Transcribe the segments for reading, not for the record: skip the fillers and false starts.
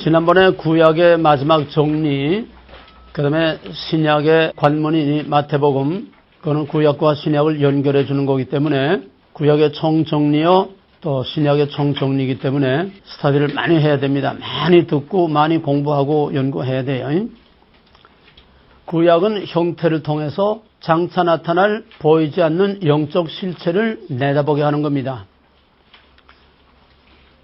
지난번에 구약의 마지막 정리, 그 다음에 신약의 관문인 마태복음, 그거는 구약과 신약을 연결해 주는 거기 때문에 구약의 총정리요, 또 신약의 총정리이기 때문에 스터디를 많이 해야 됩니다. 많이 듣고 많이 공부하고 연구해야 돼요. 구약은 형태를 통해서 장차 나타날 보이지 않는 영적 실체를 내다보게 하는 겁니다.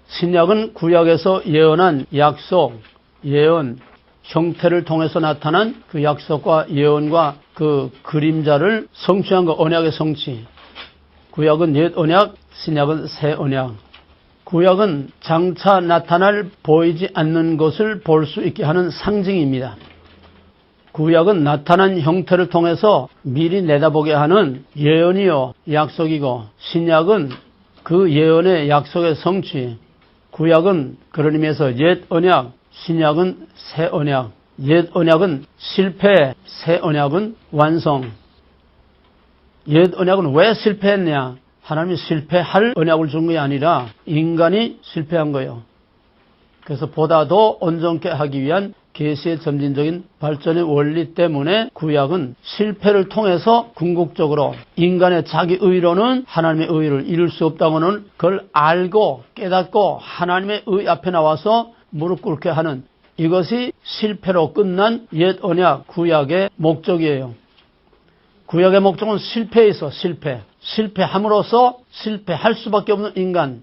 신약은 구약에서 예언한 약속, 예언, 형태를 통해서 나타난 그 약속과 예언과 그 그림자를 성취한 거, 언약의 성취. 구약은 옛 언약, 신약은 새 언약. 구약은 장차 나타날 보이지 않는 것을 볼 수 있게 하는 상징입니다. 구약은 나타난 형태를 통해서 미리 내다보게 하는 예언이요, 약속이고, 신약은 그 예언의 약속의 성취. 구약은 그런 의미에서 옛 언약, 신약은 새 언약. 옛 언약은 실패, 새 언약은 완성. 옛 언약은 왜 실패했냐? 하나님이 실패할 언약을 준 게 아니라 인간이 실패한 거예요. 그래서 보다 더 온전케 하기 위한 계시의 점진적인 발전의 원리 때문에 구약은 실패를 통해서 궁극적으로 인간의 자기 의로는 하나님의 의를 이룰 수 없다고는 그걸 알고 깨닫고 하나님의 의 앞에 나와서 무릎 꿇게 하는, 이것이 실패로 끝난 옛 언약 구약의 목적이에요. 구약의 목적은 실패에 있어. 실패함으로써 실패할 수밖에 없는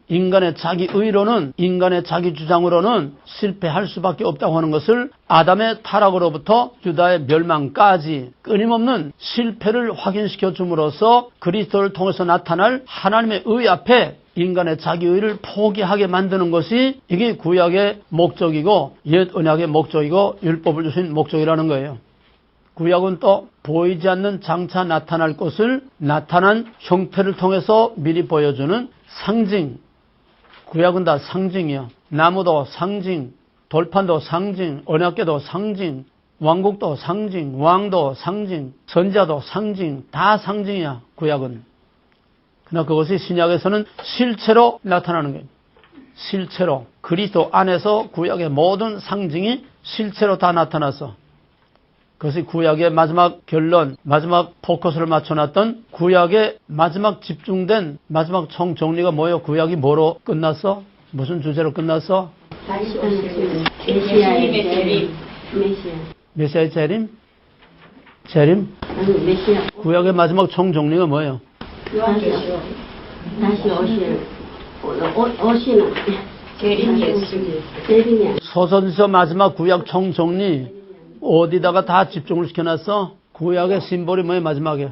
인간의 자기 의로는, 인간의 자기 주장으로는 실패할 수밖에 없다고 하는 것을 아담의 타락으로부터 유다의 멸망까지 끊임없는 실패를 확인시켜 줌으로써 그리스도를 통해서 나타날 하나님의 의 앞에 인간의 자기 의를 포기하게 만드는 것이, 이게 구약의 목적이고 옛 언약의 목적이고 율법을 주신 목적이라는 거예요. 구약은 또 보이지 않는 장차 나타날 것을 나타난 형태를 통해서 미리 보여주는 상징. 구약은 다 상징이요. 나무도 상징, 돌판도 상징, 언약궤도 상징, 왕국도 상징, 왕도 상징, 선지자도 상징, 다 상징이야, 구약은. 그러나 그것이 신약에서는 실체로 나타나는 거예요. 실체로. 그리스도 안에서 구약의 모든 상징이 실체로 다 나타나서, 그것이 구약의 마지막 결론, 마지막 포커스를 맞춰놨던 구약의 마지막 집중된 마지막 총정리가 뭐예요? 구약이 뭐로 끝났어? 무슨 주제로 끝났어? 메시아의 재림? 재림? 구약의 마지막 총정리가 뭐예요? 다시 오시는 재림 예수. 소선지서 마지막 구약 총정리 어디다가 다 집중을 시켜놨어? 구약의 심볼이 뭐예요, 마지막에?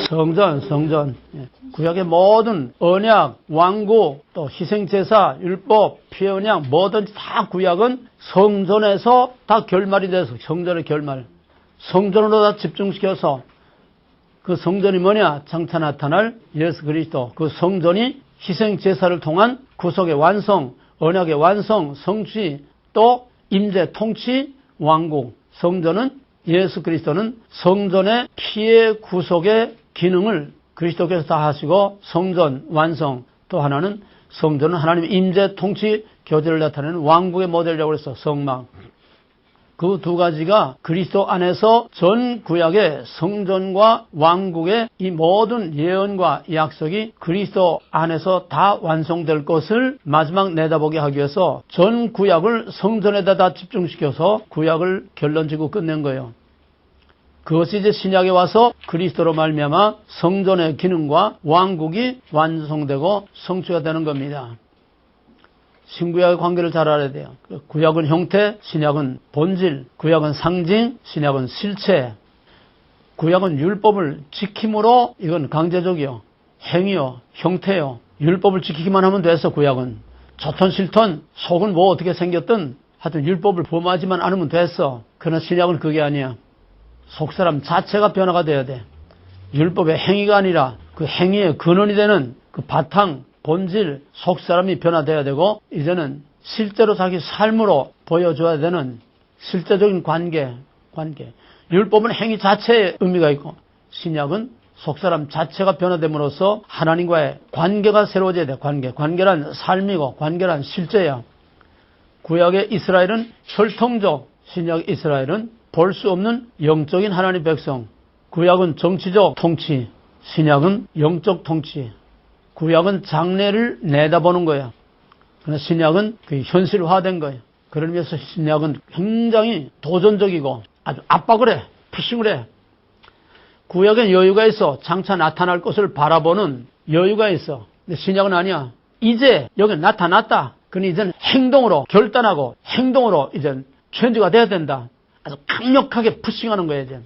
성전. 예. 구약의 모든 언약, 왕국, 또 희생제사, 율법, 피언약, 뭐든지 다 구약은 성전에서 다 결말이 돼서, 성전의 결말. 성전으로 다 집중시켜서, 그 성전이 뭐냐? 장차 나타날 예수 그리스도. 그 성전이 희생제사를 통한 구속의 완성, 언약의 완성, 성취, 또 임재, 통치, 왕국. 성전은, 예수 그리스도는 성전의 피의 구속의 기능을 그리스도께서 다 하시고, 성전 완성. 또 하나는 성전은 하나님의 임재, 통치, 교제를 나타내는 왕국의 모델이라고 해서 성막. 그 두 가지가 그리스도 안에서 전 구약의 성전과 왕국의 이 모든 예언과 약속이 그리스도 안에서 다 완성될 것을 마지막 내다보게 하기 위해서 전 구약을 성전에다 다 집중시켜서 구약을 결론지고 끝낸 거예요. 그것이 이제 신약에 와서 그리스도로 말미암아 성전의 기능과 왕국이 완성되고 성취가 되는 겁니다. 신구약의 관계를 잘 알아야 돼요. 구약은 형태, 신약은 본질, 구약은 상징, 신약은 실체. 구약은 율법을 지킴으로, 이건 강제적이요. 행위요, 형태요. 율법을 지키기만 하면 됐어, 구약은. 좋든 싫든, 속은 뭐 어떻게 생겼든, 하여튼 율법을 범하지만 않으면 됐어. 그러나 신약은 그게 아니야. 속사람 자체가 변화가 돼야 돼. 율법의 행위가 아니라 그 행위의 근원이 되는 그 바탕, 본질, 속사람이 변화돼야 되고, 이제는 실제로 자기 삶으로 보여줘야 되는 실제적인 관계. 율법은 행위 자체의 의미가 있고, 신약은 속사람 자체가 변화됨으로써 하나님과의 관계가 새로워져야 돼. 관계란 삶이고, 관계란 실제야. 구약의 이스라엘은 혈통적, 신약 이스라엘은 볼 수 없는 영적인 하나님 백성. 구약은 정치적 통치, 신약은 영적 통치. 구약은 장래를 내다보는 거야. 그러나 신약은 그 현실화된 거예요. 그런 의미에서 신약은 굉장히 도전적이고 아주 압박을 해, 푸싱을 해. 구약엔 여유가 있어. 장차 나타날 것을 바라보는 여유가 있어. 근데 신약은 아니야. 이제 여기 나타났다. 그러니 이제는 행동으로 결단하고 행동으로 이제 체인지가 돼야 된다. 아주 강력하게 푸싱하는 거예요. 이제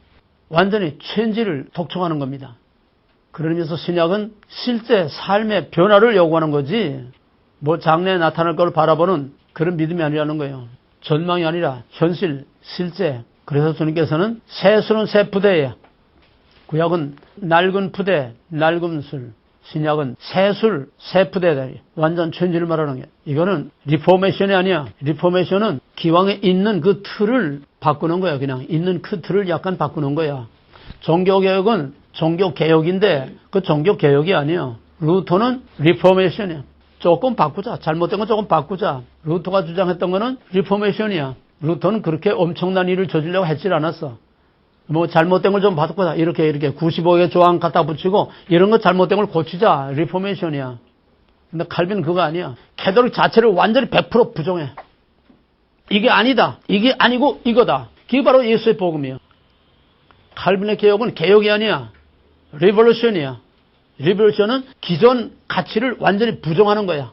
완전히 체인지를 독촉하는 겁니다. 그런 의미에서 신약은 실제 삶의 변화를 요구하는 거지 뭐 장래에 나타날 걸 바라보는 그런 믿음이 아니라는 거예요. 전망이 아니라 현실, 실제. 그래서 주님께서는 새술은 새 푸대에, 구약은 낡은 푸대, 낡은 술, 신약은 새술, 새 푸대다. 완전 체인지를 말하는 게. 이거는 리포메이션이 아니야. 리포메이션은 기왕에 있는 그 틀을 바꾸는 거야. 그냥 있는 그 틀을 약간 바꾸는 거야. 종교개혁은 종교개혁인데 그 종교개혁이 아니야. 루터는 리포메이션이야. 조금 바꾸자. 잘못된 건 조금 바꾸자. 루터가 주장했던 거는 리포메이션이야. 루터는 그렇게 엄청난 일을 저지르려고 했질 않았어. 뭐 잘못된 걸 좀 바꾸자. 이렇게 95개 조항 갖다 붙이고 이런 거 잘못된 걸 고치자. 리포메이션이야. 근데 칼빈은 그거 아니야. 캐톨릭 자체를 완전히 100% 부정해. 이게 아니다. 이게 아니고 이거다. 그게 바로 예수의 복음이야. 칼빈의 개혁은 개혁이 아니야. 리볼루션이야. 리볼루션은 기존 가치를 완전히 부정하는 거야.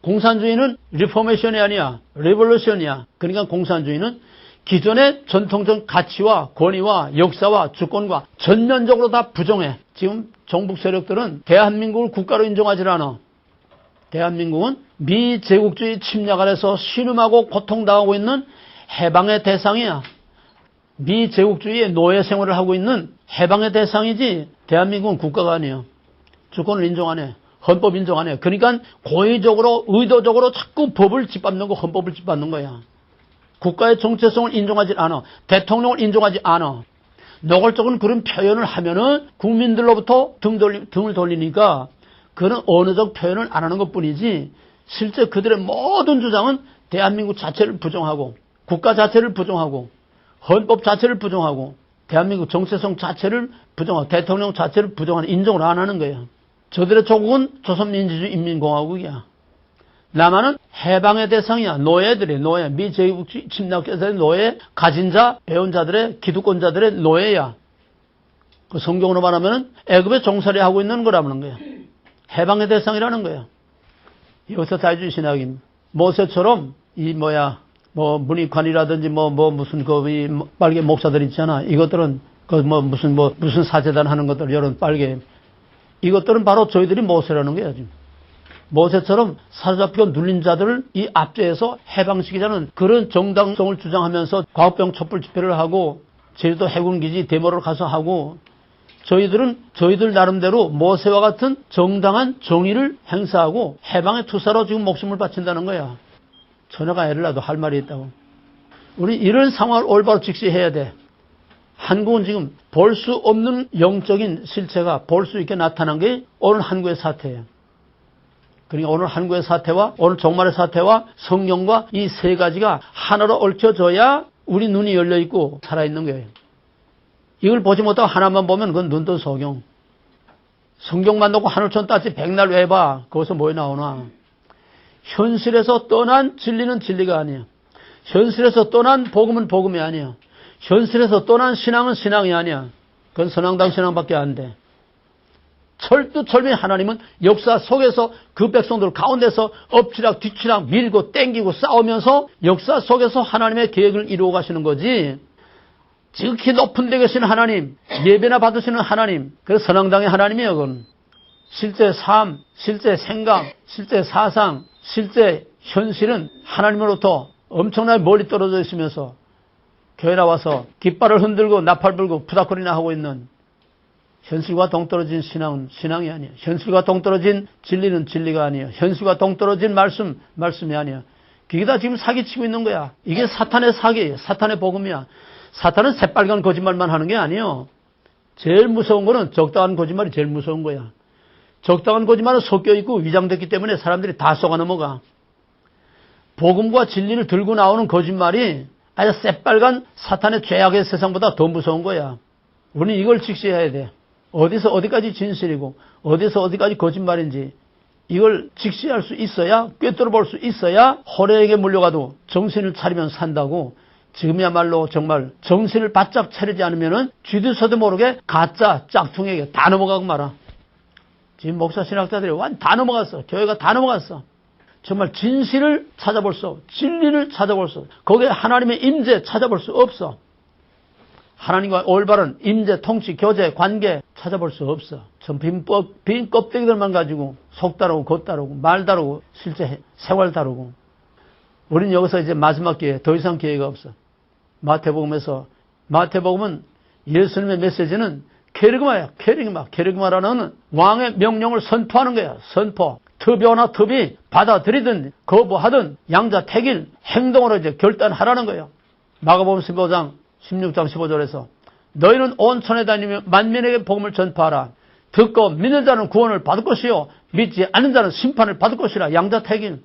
공산주의는 리포메이션이 아니야. 리볼루션이야. 그러니까 공산주의는 기존의 전통적 가치와 권위와 역사와 주권과 전면적으로 다 부정해. 지금 정북 세력들은 대한민국을 국가로 인정하지 않아. 대한민국은 미제국주의 침략 아래서 신음하고 고통당하고 있는 해방의 대상이야. 미제국주의의 노예 생활을 하고 있는 해방의 대상이지 대한민국은 국가가 아니에요. 주권을 인정 안 해. 헌법 인정 안 해. 그러니까 고의적으로 의도적으로 자꾸 법을 짓밟는 거, 헌법을 짓밟는 거야. 국가의 정체성을 인정하지 않아. 대통령을 인정하지 않아. 노골적인 그런 표현을 하면은 국민들로부터 등을 돌리니까 그는 언어적 표현을 안 하는 것뿐이지 실제 그들의 모든 주장은 대한민국 자체를 부정하고 국가 자체를 부정하고 헌법 자체를 부정하고 대한민국 정체성 자체를 부정하고 대통령 자체를 부정하는 인정을 안 하는 거예요. 저들의 조국은 조선민주주의 인민공화국이야. 남한은 해방의 대상이야. 노예들이 노예, 미제국주의 침략자들의 노예, 가진 자, 배운 자들의 기득권자들의 노예야. 그 성경으로 말하면 애굽에 종살이 하고 있는 거라는 거야. 해방의 대상이라는 거야. 여기서 자유주의 신학이 모세처럼 문익환이라든지 무슨 빨개 목사들 있잖아. 이것들은 무슨 사제단 하는 것들 이런 빨개 이것들은 바로 저희들이 모세라는 거야 지금. 모세처럼 사로잡히고 눌린 자들을 이 압제해서 해방시키자는 그런 정당성을 주장하면서 과학병 촛불 집회를 하고 제주도 해군기지 데모를 가서 하고 저희들 나름대로 모세와 같은 정당한 정의를 행사하고 해방의 투사로 지금 목숨을 바친다는 거야. 전혀가 애를 놔도 할 말이 있다고. 우리 이런 상황을 올바로 직시해야 돼. 한국은 지금 볼 수 없는 영적인 실체가 볼 수 있게 나타난 게 오늘 한국의 사태예요. 그러니까 오늘 한국의 사태와 오늘 종말의 사태와 성경과 이 세 가지가 하나로 얽혀져야 우리 눈이 열려있고 살아있는 거예요. 이걸 보지 못하고 하나만 보면 그건 눈뜬 소경. 성경만 놓고 하늘천 따지 백날 왜 봐. 거기서 뭐에 나오나. 현실에서 떠난 진리는 진리가 아니야. 현실에서 떠난 복음은 복음이 아니야. 현실에서 떠난 신앙은 신앙이 아니야. 그건 선왕당 신앙밖에 안 돼. 철두철미 하나님은 역사 속에서 그 백성들 가운데서 엎치락 뒤치락 밀고 땡기고 싸우면서 역사 속에서 하나님의 계획을 이루어 가시는 거지. 지극히 높은 데 계신 하나님, 예배나 받으시는 하나님, 그래서 선왕당의 하나님이에요. 그건 실제 삶, 실제 생각, 실제 사상, 실제 현실은 하나님으로부터 엄청나게 멀리 떨어져 있으면서 교회 나와서 깃발을 흔들고 나팔 불고 푸닥거리나 하고 있는 현실과 동떨어진 신앙은 신앙이 아니야. 현실과 동떨어진 진리는 진리가 아니야. 현실과 동떨어진 말씀이 아니야. 그게 다 지금 사기치고 있는 거야. 이게 사탄의 사기, 사탄의 복음이야. 사탄은 새빨간 거짓말만 하는 게 아니에요. 제일 무서운 거는 적당한 거짓말이 제일 무서운 거야. 적당한 거짓말은 섞여 있고 위장됐기 때문에 사람들이 다 속아 넘어가. 복음과 진리를 들고 나오는 거짓말이 아주 새빨간 사탄의 죄악의 세상보다 더 무서운 거야. 우리는 이걸 직시해야 돼. 어디서 어디까지 진실이고 어디서 어디까지 거짓말인지 이걸 직시할 수 있어야, 꿰뚫어 볼 수 있어야 호래에게 물려가도 정신을 차리면 산다고. 지금이야말로 정말 정신을 바짝 차리지 않으면은 쥐도서도 모르게 가짜 짝퉁에게 다 넘어가고 말아. 지금 목사 신학자들이 다 넘어갔어. 교회가 다 넘어갔어. 정말 진실을 찾아볼 수 없어. 진리를 찾아볼 수 없어. 거기에 하나님의 임재 찾아볼 수 없어. 하나님과 올바른 임재, 통치, 교제, 관계 찾아볼 수 없어. 전 빈 껍데기들만 가지고 속 다루고 겉 다루고 말 다루고 실제 생활 다루고. 우리는 여기서 이제 마지막 기회, 더 이상 기회가 없어. 마태복음은 예수님의 메시지는 케르그마야. 케르그마라는 왕의 명령을 선포하는 거야. 선포. 특별나 특이 받아들이든 거부하든 양자택일 행동으로 이제 결단하라는 거예요. 마가복음 16장 15절에서 너희는 온 천에 다니며 만민에게 복음을 전파하라. 듣고 믿는 자는 구원을 받을 것이요 믿지 않는 자는 심판을 받을 것이라. 양자택일.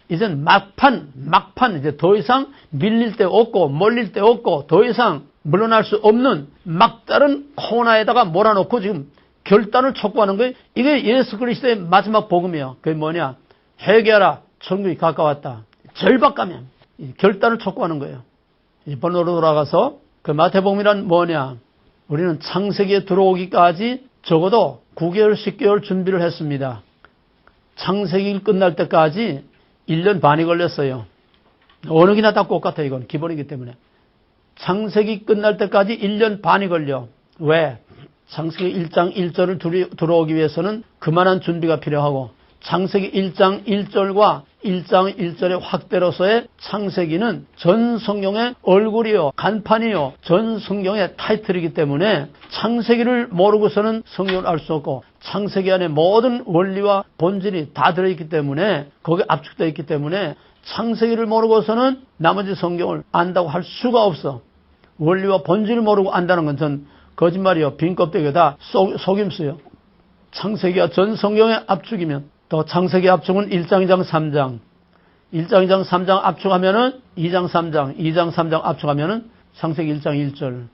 이젠 막판 이제 더 이상 밀릴 데 없고 몰릴 데 없고 더 이상 물러날 수 없는 막다른 코너에다가 몰아놓고 지금 결단을 촉구하는 거예요. 이게 예수 그리스도의 마지막 복음이에요. 그게 뭐냐? 회개하라. 천국이 가까웠다. 절박하면 결단을 촉구하는 거예요. 번호로 돌아가서 그 마태복음이란 뭐냐? 우리는 창세기에 들어오기까지 적어도 9개월, 10개월 준비를 했습니다. 창세기 끝날 때까지 1년 반이 걸렸어요. 어느 기나 다 똑같아. 이건 기본이기 때문에. 창세기 끝날 때까지 1년 반이 걸려. 왜? 창세기 1장 1절을 들어오기 위해서는 그만한 준비가 필요하고 창세기 1장 1절과 1장 1절의 확대로서의 창세기는 전 성경의 얼굴이요 간판이요 전 성경의 타이틀이기 때문에 창세기를 모르고서는 성경을 알 수 없고 창세기 안에 모든 원리와 본질이 다 들어있기 때문에 거기에 압축되어 있기 때문에 창세기를 모르고서는 나머지 성경을 안다고 할 수가 없어. 원리와 본질을 모르고 안다는 건 전 거짓말이요. 빈 껍데기다 속임수요. 창세기가 전 성경의 압축이면 또 창세기 압축은 1장, 2장, 3장. 1장, 2장, 3장 압축하면은 2장, 3장, 2장, 3장 압축하면은 창세기 1장, 1절.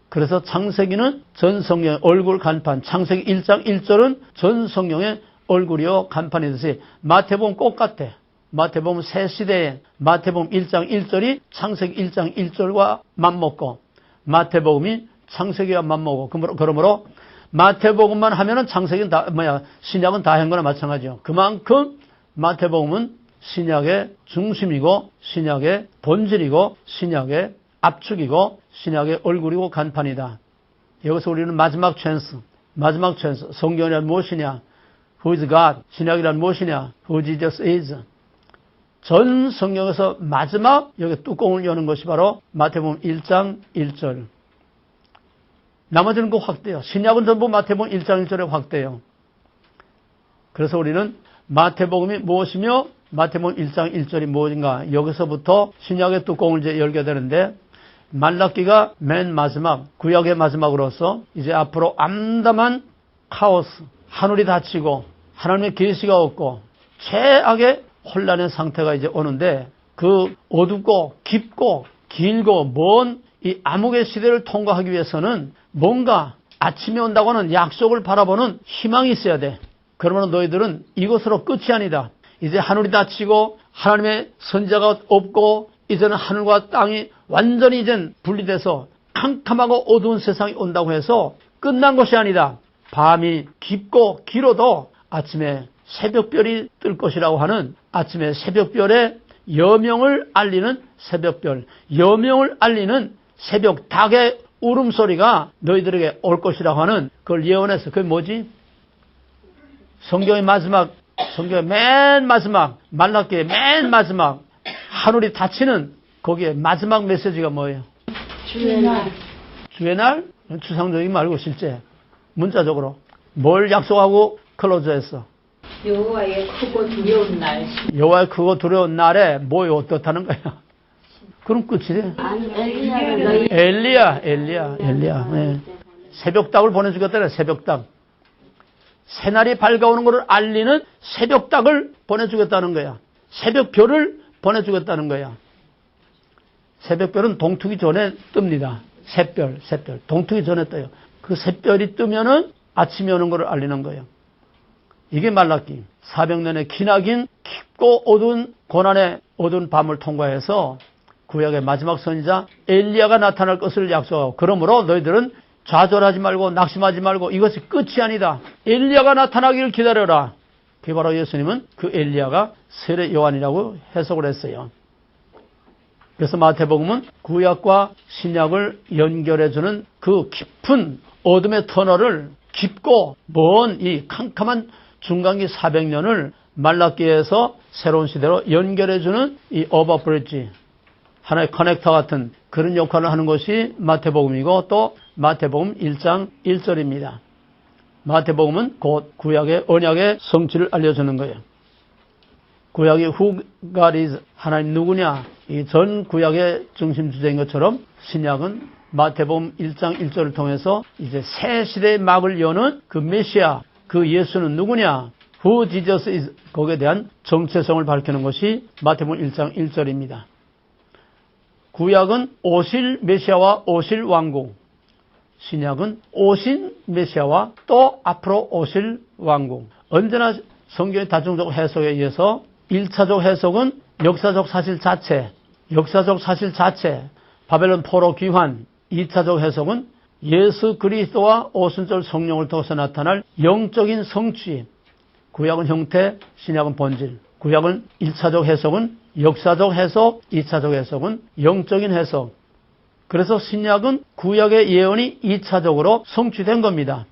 그래서 창세기는 전 성경의 얼굴 간판, 창세기 1장 1절은 전 성경의 얼굴이요 간판이듯이 마태복음 똑같아. 마태복음 새 시대에 마태복음 1장 1절이 창세기 1장 1절과 맞먹고 마태복음이 창세기와 맞먹고 그러므로 마태복음만 하면은 창세기는 신약은 다 한 거나 마찬가지죠. 그만큼 마태복음은 신약의 중심이고 신약의 본질이고 신약의 압축이고 신약의 얼굴이고 간판이다. 여기서 우리는 마지막 찬스. 성경이란 무엇이냐? Who is God? 신약이란 무엇이냐? Who Jesus is? 전 성경에서 마지막 여기 뚜껑을 여는 것이 바로 마태복음 1장 1절. 나머지는 그 확대요. 신약은 전부 마태복음 1장 1절에 확대요. 그래서 우리는 마태복음이 무엇이며 마태복음 1장 1절이 무엇인가 여기서부터 신약의 뚜껑을 이제 열게 되는데 말라기가 맨 마지막 구약의 마지막으로서 이제 앞으로 암담한 카오스 하늘이 닫히고 하나님의 계시가 없고 최악의 혼란의 상태가 이제 오는데 그 어둡고 깊고 길고 먼 이 암흑의 시대를 통과하기 위해서는 뭔가 아침이 온다고 하는 약속을 바라보는 희망이 있어야 돼. 그러면 너희들은 이것으로 끝이 아니다. 이제 하늘이 닫히고 하나님의 선지자가 없고 이제는 하늘과 땅이 완전히 이젠 분리돼서 캄캄하고 어두운 세상이 온다고 해서 끝난 것이 아니다. 밤이 깊고 길어도 아침에 새벽별이 뜰 것이라고 하는 아침에 새벽별의 여명을 알리는 새벽별, 여명을 알리는 새벽 닭의 울음소리가 너희들에게 올 것이라고 하는 그걸 예언해서 그게 뭐지? 성경의 맨 마지막 말라기의 맨 마지막 하늘이 닫히는 거기에 마지막 메시지가 뭐예요? 주의 날. 주의 날? 추상적인 말고 실제 문자적으로 뭘 약속하고 클로즈했어? 여호와의 크고 두려운 날. 여호와의 크고 두려운 날에 뭐 어떻다는 거야? 그럼 끝이래. 엘리야. 네. 새벽닭을 보내주겠다네. 새벽닭. 새날이 밝아오는 것을 알리는 새벽닭을 보내주겠다는 거야. 새벽별을 보내주겠다는 거야. 새벽별은 동트기 전에 뜹니다. 샛별. 동트기 전에 떠요. 그 샛별이 뜨면은 아침이 오는 것을 알리는 거예요. 이게 말라기. 400년의 기나긴 깊고 어두운 고난의 어두운 밤을 통과해서 구약의 마지막 선지자 엘리야가 나타날 것을 약속하고, 그러므로 너희들은 좌절하지 말고 낙심하지 말고 이것이 끝이 아니다. 엘리야가 나타나기를 기다려라. 그게 바로 예수님은 그 엘리야가 세례 요한이라고 해석을 했어요. 그래서 마태복음은 구약과 신약을 연결해주는 그 깊은 어둠의 터널을, 깊고 먼 이 캄캄한 중간기 400년을 말라기에서 새로운 시대로 연결해주는 이 오버브리지, 하나의 커넥터 같은 그런 역할을 하는 것이 마태복음이고, 또 마태복음 1장 1절입니다. 마태복음은 곧 구약의 언약의 성취를 알려주는 거예요. 구약이 Who God is, 하나님 누구냐, 이 전 구약의 중심 주제인 것처럼 신약은 마태복음 1장 1절을 통해서 이제 새 시대의 막을 여는 그 메시아, 그 예수는 누구냐, Who Jesus is, 거기에 대한 정체성을 밝히는 것이 마태복음 1장 1절입니다. 구약은 오실 메시아와 오실 왕국, 신약은 오신 메시아와 또 앞으로 오실 왕국. 언제나 성경의 다중적 해석에 의해서 1차적 해석은 역사적 사실 자체, 바벨론 포로 귀환. 2차적 해석은 예수 그리스도와 오순절 성령을 통해서 나타날 영적인 성취. 구약은 형태, 신약은 본질. 구약은 1차적 해석은 역사적 해석, 2차적 해석은 영적인 해석. 그래서 신약은 구약의 예언이 2차적으로 성취된 겁니다.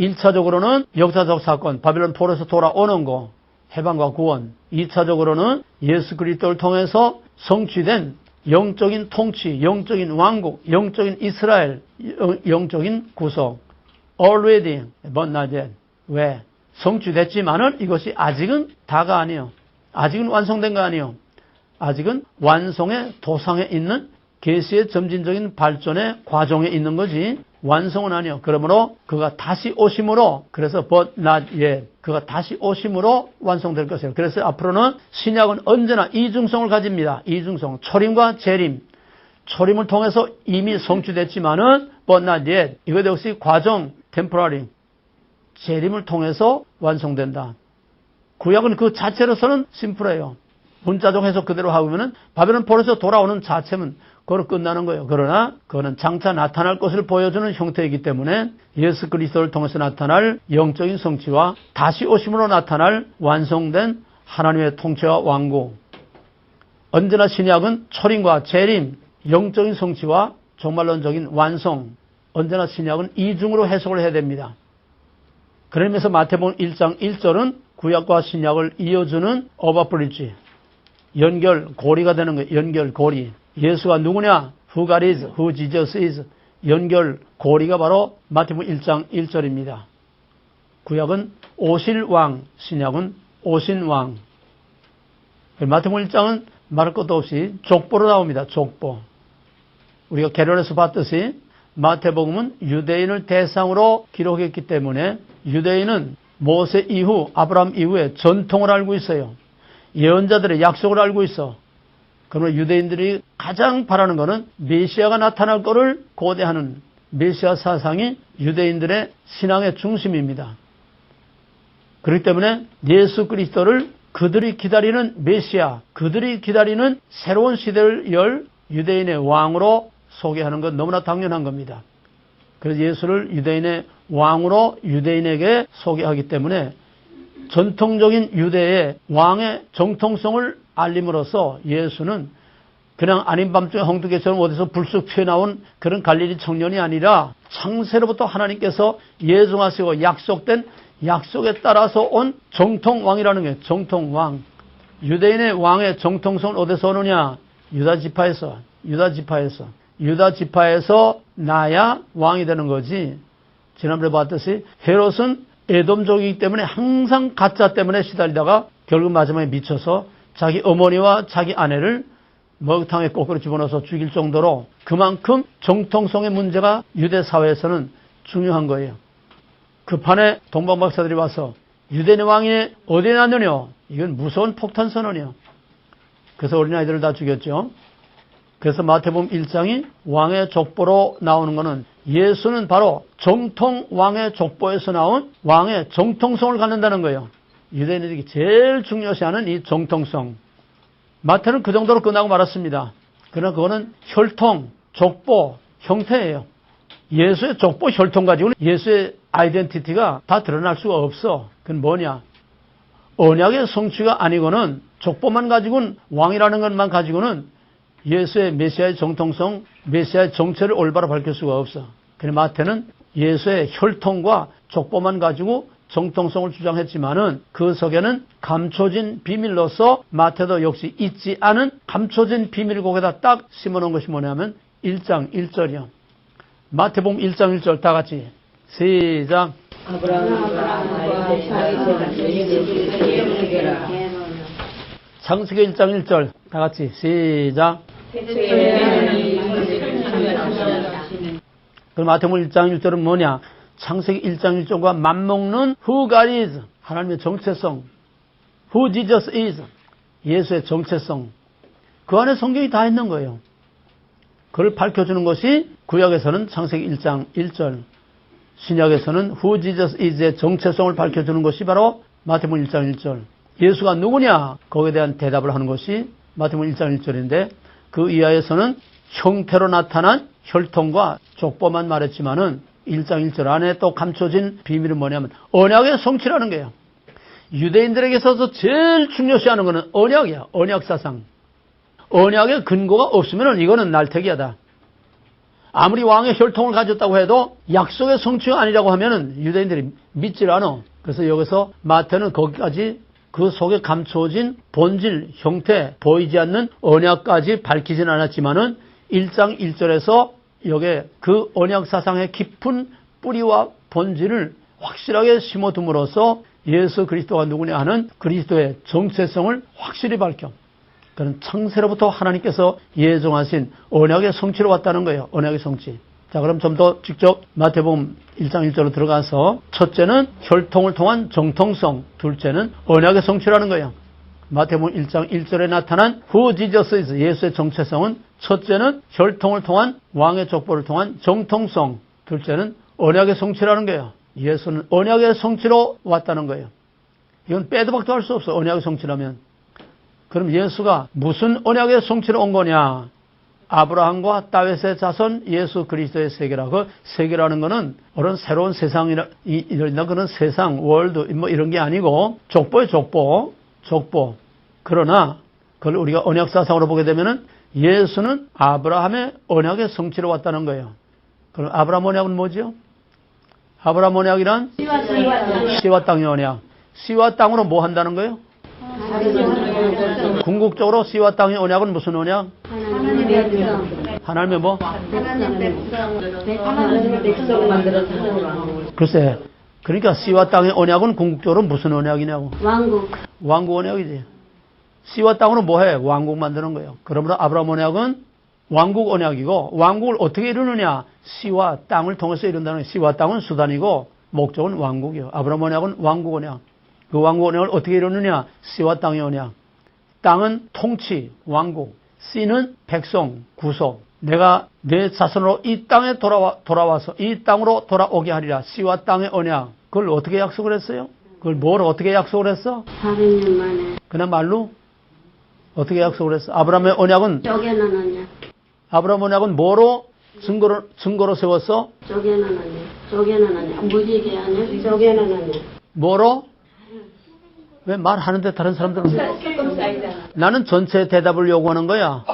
1차적으로는 역사적 사건, 바벨론 포로에서 돌아오는 거, 해방과 구원. 2차적으로는 예수 그리스도를 통해서 성취된 영적인 통치, 영적인 왕국, 영적인 이스라엘, 영적인 구속. Already, but not yet. 왜? 성취됐지만은 이것이 아직은 다가 아니에요. 아직은 완성된 거 아니에요. 아직은 완성의 도상에 있는 계시의 점진적인 발전의 과정에 있는 거지 완성은 아니에요. 그러므로 그가 다시 오심으로, 그래서 but not yet, 그가 다시 오심으로 완성될 것이에요. 그래서 앞으로는 신약은 언제나 이중성을 가집니다. 이중성, 초림과 재림. 초림을 통해서 이미 성취됐지만은 but not yet, 이것 역시 과정, temporary. 재림을 통해서 완성된다. 구약은 그 자체로서는 심플해요. 문자적 해석 그대로 하면은 바벨론 포로에서 돌아오는 자체는 그걸로 끝나는 거예요. 그러나 그거는 장차 나타날 것을 보여주는 형태이기 때문에 예수 그리스도를 통해서 나타날 영적인 성취와 다시 오심으로 나타날 완성된 하나님의 통치와 왕국. 언제나 신약은 초림과 재림, 영적인 성취와 종말론적인 완성. 언제나 신약은 이중으로 해석을 해야 됩니다. 그러면서 마태복음 1장 1절은 구약과 신약을 이어주는 오버브리지, 연결, 고리가 되는 거예요. 연결, 고리. 예수가 누구냐? Who God is, Who Jesus is. 연결, 고리가 바로 마태복음 1장 1절입니다. 구약은 오실 왕, 신약은 오신 왕. 마태복음 1장은 말할 것도 없이 족보로 나옵니다. 족보. 우리가 개론에서 봤듯이 마태복음은 유대인을 대상으로 기록했기 때문에 유대인은 모세 이후, 아브라함 이후에 전통을 알고 있어요. 예언자들의 약속을 알고 있어. 그러면 유대인들이 가장 바라는 것은 메시아가 나타날 것을 고대하는 메시아 사상이 유대인들의 신앙의 중심입니다. 그렇기 때문에 예수 그리스도를 그들이 기다리는 메시아, 그들이 기다리는 새로운 시대를 열 유대인의 왕으로 소개하는 건 너무나 당연한 겁니다. 그래서 예수를 유대인의 왕으로 유대인에게 소개하기 때문에 전통적인 유대의 왕의 정통성을 알림으로써 예수는 그냥 아닌 밤중에 홍두깨처럼 어디서 불쑥 튀어나온 그런 갈릴리 청년이 아니라 창세로부터 하나님께서 예정하시고 약속된 약속에 따라서 온 정통왕이라는 게 정통왕. 유대인의 왕의 정통성은 어디서 오느냐? 유다지파에서. 유다지파에서 나야 왕이 되는 거지. 지난번에 봤듯이 헤롯은 에돔족이기 때문에 항상 가짜 때문에 시달리다가 결국 마지막에 미쳐서 자기 어머니와 자기 아내를 먹탕에 거꾸로 집어넣어서 죽일 정도로 그만큼 정통성의 문제가 유대 사회에서는 중요한 거예요. 그 판에 동방박사들이 와서 유대인의 왕이 어디에 났느냐? 이건 무서운 폭탄 선언이에요. 그래서 어린아이들을 다 죽였죠. 그래서 마태복음 1장이 왕의 족보로 나오는 것은 예수는 바로 정통 왕의 족보에서 나온 왕의 정통성을 갖는다는 거예요. 유대인들이 제일 중요시하는 이 정통성. 마태는 그 정도로 끝나고 말았습니다. 그러나 그거는 혈통, 족보, 형태예요. 예수의 족보, 혈통 가지고는 예수의 아이덴티티가 다 드러날 수가 없어. 그건 뭐냐? 언약의 성취가 아니고는 족보만 가지고는 왕이라는 것만 가지고는 예수의 메시아의 정통성, 메시아의 정체를 올바로 밝힐 수가 없어. 그래서 마태는 예수의 혈통과 족보만 가지고 정통성을 주장했지만은 그 속에는 감춰진 비밀로서 마태도 역시 잊지 않은 감춰진 비밀 거기다 딱 심어놓은 것이 뭐냐면 1장 1절이요. 마태복음 1장 1절 다 같이 시작. 창세기 1장 1절 다 같이 시작. 그럼 마태복음 1장 1절은 뭐냐? 창세기 1장 1절과 맞먹는 who God is, 하나님의 정체성, who Jesus is, 예수의 정체성, 그 안에 성경이 다 있는 거예요. 그걸 밝혀주는 것이 구약에서는 창세기 1장 1절, 신약에서는 who Jesus is의 정체성을 밝혀주는 것이 바로 마태복음 1장 1절. 예수가 누구냐? 거기에 대한 대답을 하는 것이 마태복음 1장 1절인데 그 이하에서는 형태로 나타난 혈통과 족보만 말했지만은 1장 1절 안에 또 감춰진 비밀은 뭐냐면 언약의 성취라는 거예요. 유대인들에게 있어서 제일 중요시하는 것은 언약이야. 언약사상. 언약의 근거가 없으면 이거는 날태기하다. 아무리 왕의 혈통을 가졌다고 해도 약속의 성취가 아니라고 하면은 유대인들이 믿질 않아. 그래서 여기서 마태는 거기까지 그 속에 감춰진 본질, 형태, 보이지 않는 언약까지 밝히진 않았지만은 1장 1절에서 여기에 그 언약 사상의 깊은 뿌리와 본질을 확실하게 심어둠으로써 예수 그리스도가 누구냐 하는 그리스도의 정체성을 확실히 밝혀. 그는 창세로부터 하나님께서 예정하신 언약의 성취로 왔다는 거예요. 언약의 성취. 자, 그럼 좀 더 직접 마태복음 1장 1절로 들어가서 첫째는 혈통을 통한 정통성, 둘째는 언약의 성취라는 거예요. 마태복음 1장 1절에 나타난 who Jesus is, 예수의 정체성은 첫째는 혈통을 통한 왕의 족보를 통한 정통성, 둘째는 언약의 성취라는 거예요. 예수는 언약의 성취로 왔다는 거예요. 이건 빼도 박도 할 수 없어. 언약의 성취라면. 그럼 예수가 무슨 언약의 성취로 온 거냐? 아브라함과 다윗의 자손 예수 그리스도의 세계라. 그 세계라는 거는 어떤 새로운 세상이나 그런 세상, 월드 뭐 이런 게 아니고 족보의 족보. 그러나 그걸 우리가 언약사상으로 보게 되면은 예수는 아브라함의 언약의 성취로 왔다는 거예요. 그럼 아브라함 언약은 뭐죠? 아브라함 언약이란 씨와 땅의 언약. 씨와 땅으로 뭐 한다는 거예요? 궁극적으로 씨와 땅의 언약은 무슨 언약? 하나님의 뭐? 글쎄, 그러니까 씨와 땅의 언약은 궁극적으로 무슨 언약이냐고? 왕국 언약이지. 씨와 땅으로 뭐해? 왕국 만드는 거예요. 그러므로 아브라함 언약은 왕국 언약이고 왕국을 어떻게 이루느냐? 씨와 땅을 통해서 이룬다는 거예요. 씨와 땅은 수단이고 목적은 왕국이에요. 아브라함 언약은 왕국 언약. 그 왕국 언약을 어떻게 이루느냐? 씨와 땅의 언약. 땅은 통치, 왕국. 씨는 백성, 구속. 내가 내 자손으로 이 땅에 돌아와서 이 땅으로 돌아오게 하리라. 씨와 땅의 언약. 그걸 어떻게 약속을 했어요? 그걸 뭘 어떻게 약속을 했어? 400년 만에. 그냥 말로? 어떻게 약속을 했어? 아브라함의 언약은? 쪼개는 언약. 아브라함 언약은 뭐로 증거로 세웠어? 쪼개는 언약. 무지개 언약. 쪼개는 언약. 뭐로? 왜 말하는데 다른 사람들은? 나는 전체 대답을 요구하는 거야.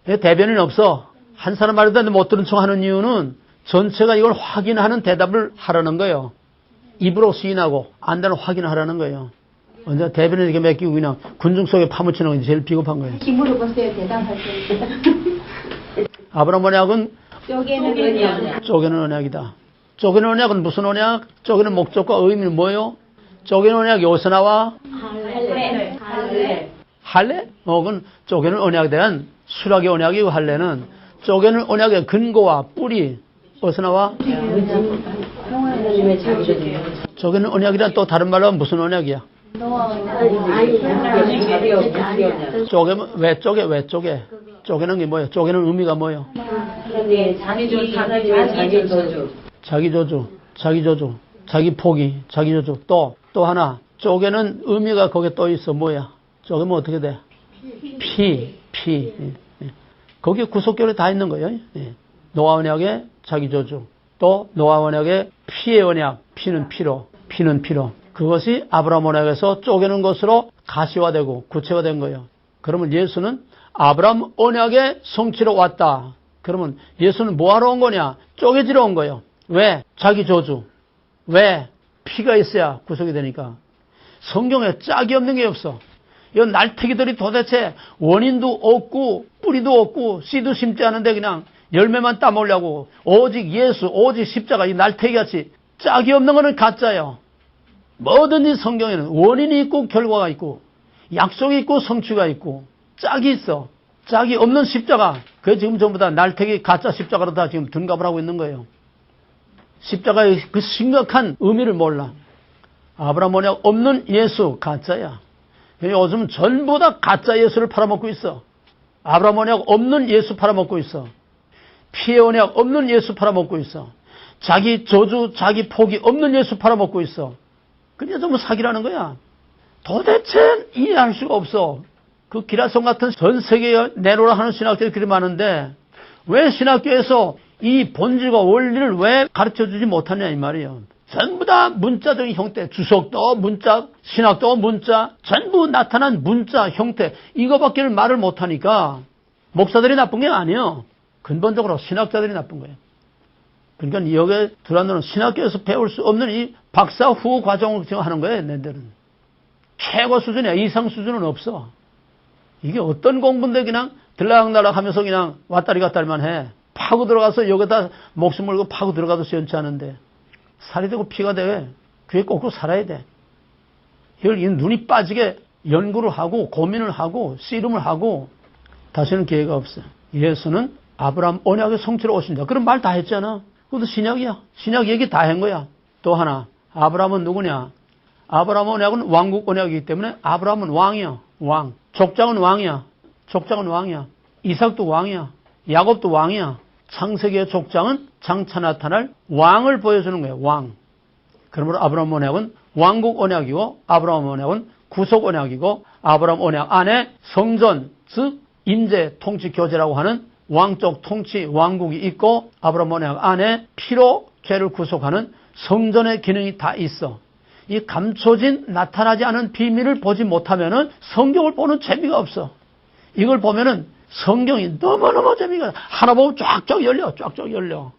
왜 대변인 없어? 한 사람 말해도 못 들은 척 하는 이유는 전체가 이걸 확인하는 대답을 하라는 거예요. 입으로 시인하고 안다는 확인하라는 거예요. 언제 대변인에게 맡기고 그냥 군중 속에 파묻히는 게 제일 비겁한 거예요. 힘으로 보세요. 대답할 때. 아브라함 언약은 쪼개는 언약이다. 쪼개는 언약은 무슨 언약? 쪼개는 목적과 의미는 뭐예요? 쪼개는 언약이 어디서 나와? 할례? 그건 쪼개는 언약에 대한 수락의 언약이고 할례는 쪼개는 언약의 근거와 뿌리 어디서 나와? 쪼개는 언약이란 또 다른 말로 하면 무슨 언약이야? 쪼개면 왜 쪼개? 왜 쪼개? 쪼개는 게 뭐예요? 쪼개는 의미가 뭐예요? 자기 저주, 자기 포기, 자기 저주. 또 하나 쪼개는 의미가 거기에 또 있어. 뭐야? 쪼개면 어떻게 돼? 피. 예. 거기에 구속결에 다 있는 거예요. 예. 노아 언약의 자기 저주. 또 노아 언약의 피의 언약. 피는 피로. 그것이 아브라함 언약에서 쪼개는 것으로 가시화되고 구체화된 거예요. 그러면 예수는 아브라함 언약의 성취로 왔다. 그러면 예수는 뭐하러 온 거냐? 쪼개지러 온 거예요. 왜? 자기 저주. 왜? 피가 있어야 구속이 되니까. 성경에 짝이 없는 게 없어. 이 날태기들이 도대체 원인도 없고 뿌리도 없고 씨도 심지 않은데 그냥 열매만 따먹으려고 오직 예수, 오직 십자가 이 날태기같이 짝이 없는 거는 가짜예요. 뭐든지 성경에는 원인이 있고 결과가 있고 약속이 있고 성취가 있고 짝이 있어. 짝이 없는 십자가. 그게 지금 전부 다 날태기 가짜 십자가로 다 지금 둔갑을 하고 있는 거예요. 십자가의 그 심각한 의미를 몰라. 아브라함 언약 없는 예수 가짜야. 요즘 전부 다 가짜 예수를 팔아먹고 있어. 아브라함 언약 없는 예수 팔아먹고 있어. 피의 언약 없는 예수 팔아먹고 있어. 자기 저주, 자기 포기 없는 예수 팔아먹고 있어. 그게 전부 사기라는 거야. 도대체 이해할 수가 없어. 그 기라성 같은 전 세계에 내놓으라 하는 신학교들이 그리 많은데 왜 신학교에서 이 본질과 원리를 왜 가르쳐주지 못하냐 이 말이에요. 전부 다 문자적인 형태, 주석도 문자, 신학도 문자, 전부 나타난 문자, 형태 이거밖에 말을 못하니까 목사들이 나쁜 게 아니에요. 근본적으로 신학자들이 나쁜 거예요. 그러니까 여기에 들어가는 신학교에서 배울 수 없는 이 박사 후 과정을 지금 하는 거예요. 얘네들은. 최고 수준이야. 이상 수준은 없어. 이게 어떤 공부인데 그냥 들락날락 하면서 그냥 왔다리 갔다리만 해. 파고 들어가서 여기다 목숨 걸고 파고 들어가도 시원치 않은데 살이 되고 피가 돼. 귀에 꽂고 살아야 돼. 이걸 눈이 빠지게 연구를 하고 고민을 하고 씨름을 하고 다시는 기회가 없어. 예수는 아브라함 언약의 성취로 오신다. 그런 말 다 했잖아. 그것도 신약이야. 신약 얘기 다 한 거야. 또 하나 아브라함은 누구냐? 아브라함 언약은 왕국 언약이기 때문에 아브라함은 왕이야. 왕. 족장은 왕이야. 족장은 왕이야. 이삭도 왕이야. 야곱도 왕이야. 창세기의 족장은 장차 나타날 왕을 보여주는 거예요. 왕. 그러므로 아브라함 언약은 왕국 언약이고 아브라함 언약은 구속 언약이고 아브라함 언약 안에 성전 즉 임재 통치 교제라고 하는 왕적 통치 왕국이 있고 아브라함 언약 안에 피로 죄를 구속하는 성전의 기능이 다 있어. 이 감춰진 나타나지 않은 비밀을 보지 못하면은 성경을 보는 재미가 없어. 이걸 보면은 성경이 너무너무 재미가 하나 보면 쫙쫙 열려.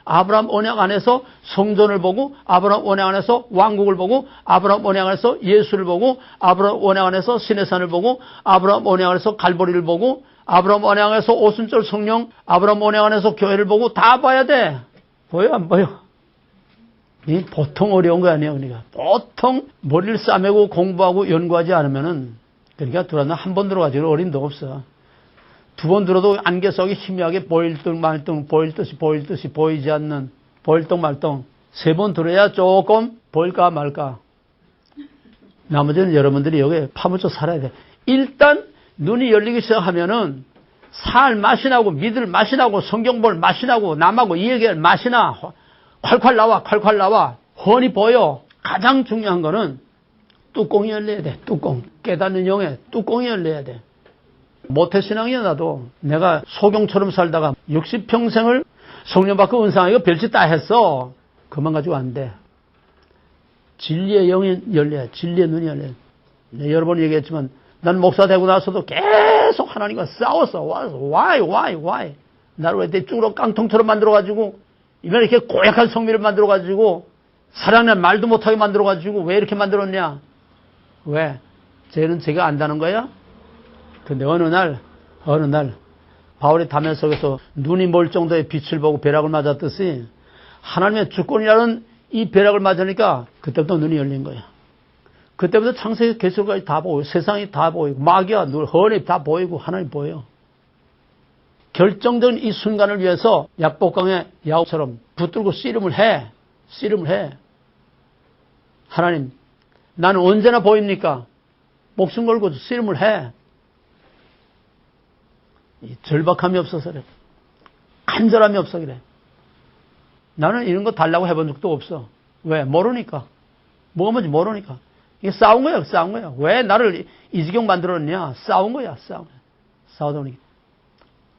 아브라함 언약 안에서 성전을 보고 아브라함 언약 안에서 왕국을 보고 아브라함 언약 안에서 예수를 보고 아브라함 언약 안에서 시내산을 보고 아브라함 언약 안에서 갈보리를 보고 아브라함 언약 안에서 오순절 성령 아브라함 언약 안에서 교회를 보고 다 봐야 돼. 보여 안 보여? 이 보통 어려운 거 아니에요. 그러니까 보통 머리를 싸매고 공부하고 연구하지 않으면은 그러니까 들어가면 한 번 들어가지고 어림도 없어. 두 번 들어도 안개 속이 희미하게 보일 듯 말듯 보일 듯이 보이지 않는 보일 듯 말듯 세 번 들어야 조금 보일까 말까. 나머지는 여러분들이 여기에 파묻혀 살아야 돼. 일단 눈이 열리기 시작하면은 살 맛이 나고 믿을 맛이 나고 성경 볼 맛이 나고 남하고 이야기할 맛이 나. 콸콸 나와. 훤히 보여. 가장 중요한 거는 뚜껑이 열려야 돼. 뚜껑. 깨닫는 영에 뚜껑이 열려야 돼. 모태신앙이야 나도. 내가 소경처럼 살다가 60평생을 성령 받고 은상하고 별짓 다 했어. 그만 가지고 안 돼. 진리의 영이 열려야 돼. 진리의 눈이 열려야 돼. 내가 여러 번 얘기했지만 난 목사 되고 나서도 계속 하나님과 싸웠어. Why? 나를 왜 대충으로 깡통처럼 만들어가지고 이번에 이렇게 고약한 성미를 만들어가지고 사랑난 말도 못하게 만들어가지고 왜 이렇게 만들었냐? 왜? 쟤는 제가 안다는 거야? 근데 어느 날 바울이 담에 속에서 눈이 멀 정도의 빛을 보고 벼락을 맞았듯이 하나님의 주권이라는 이 벼락을 맞으니까 그때부터 눈이 열린 거야. 그때부터 창세기 계시록까지 다 보이고 세상이 다 보이고 마귀와 눈, 헌이 다 보이고 하나님 보여. 결정적인 이 순간을 위해서 약복강의 야곱처럼 붙들고 씨름을 해. 하나님 나는 언제나 보입니까? 목숨 걸고 씨름을 해. 이 절박함이 없어서 그래. 간절함이 없어 그래. 나는 이런 거 달라고 해본 적도 없어. 왜? 모르니까. 뭐가 뭔지 모르니까. 이게 싸운 거야, 싸운 거야. 왜 나를 이 지경 만들었냐? 싸운 거야, 싸운 거야. 싸우다 보니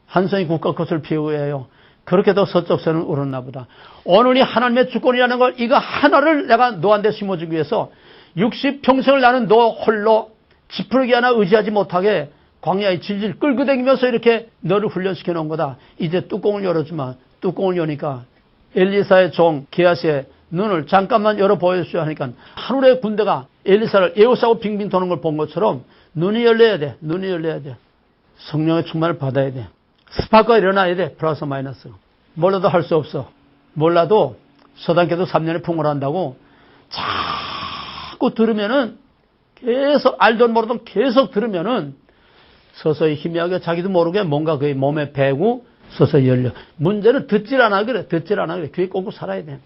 한 손이 국가 것을 피우어요. 그렇게도 서쪽서는 울었나 보다. 오늘이 하나님의 주권이라는 걸 이거 하나를 내가 너한테 심어주기 위해서 60평생을 나는 너 홀로 지푸르기 하나 의지하지 못하게 광야에 질질 끌고 다니면서 이렇게 너를 훈련시켜 놓은 거다. 이제 뚜껑을 열어주마. 뚜껑을 여니까 엘리사의 종 게하시의 눈을 잠깐만 열어 보여주셔 하니까 하늘의 군대가 엘리사를 에워싸고 빙빙 도는 걸 본 것처럼 눈이 열려야 돼. 눈이 열려야 돼. 성령의 충만을 받아야 돼. 스파크가 일어나야 돼. 플러스 마이너스. 몰라도 할 수 없어. 몰라도 서당계도 3년에 풍을한다고 자꾸 들으면은 계속 알던 모르던 계속 들으면은 서서히 희미하게 자기도 모르게 뭔가 그의 몸에 배고 서서히 열려. 문제는 듣질 않아 그래. 듣질 않아 그래. 귀에 꽂고 살아야 돼.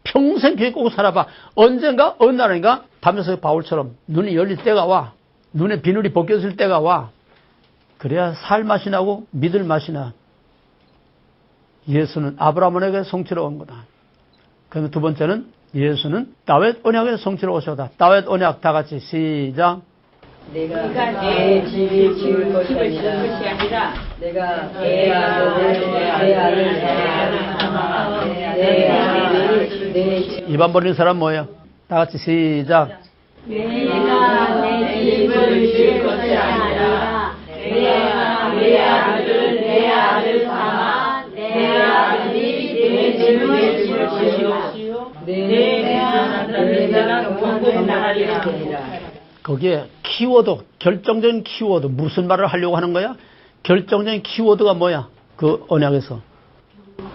평생 귀에 꽂고 살아봐. 언젠가 어느 날인가 밤에서 바울처럼 눈이 열릴 때가 와. 눈에 비늘이 벗겨질 때가 와. 그래야 살 맛이 나고 믿을 맛이 나. 예수는 아브라함에게 성취로 온 거다. 그러면 두 번째는 예수는 다윗 언약의 성취로 오셨다. 다윗 언약 다 같이 시작. 내가 내 집을 지을 것이 아니라 내가 내 아들 삼아 입안 벌리는 사람 뭐예요? 다 같이 시작. 내가 내 집을 지을 것이 아니라 내가 내 아들 삼아 내 아들이 내 집을 지을 것이요 내 아들은 왕국 나라리라. 거기에 키워드, 결정적인 키워드, 무슨 말을 하려고 하는 거야? 결정적인 키워드가 뭐야? 그 언약에서.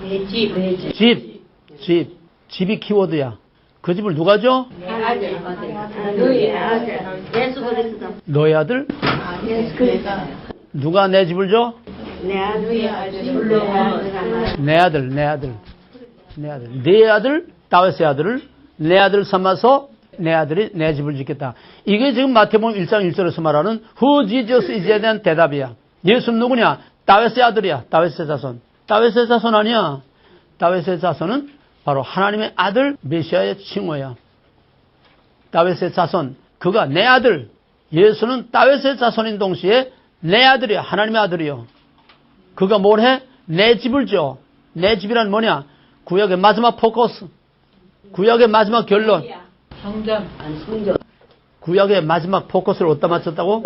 내 집. 집이 키워드야. 그 집을 누가 줘? 내 아들. 너희 아들. 예수 그리스도. 너의 아들? 예수 그리스도. 누가 내 집을 줘? 내 아들이 내 아들. 내 아들, 다윗의 아들을 내 아들 삼아서 내 아들이 내 집을 짓겠다. 이게 지금 마태복음 1장 1절에서 말하는 Who Jesus is에 대한 대답이야. 예수는 누구냐? 다윗의 아들이야. 다윗의 자손. 다윗의 자손 아니야. 다윗의 자손은 바로 하나님의 아들 메시아의 칭호야. 다윗의 자손. 그가 내 아들. 예수는 다윗의 자손인 동시에 내 아들이야. 하나님의 아들이요. 그가 뭘 해? 내 집을 줘. 내 집이란 뭐냐? 구약의 마지막 포커스. 구약의 마지막 결론. 성전. 구약의 마지막 포커스를 어디다 맞췄다고?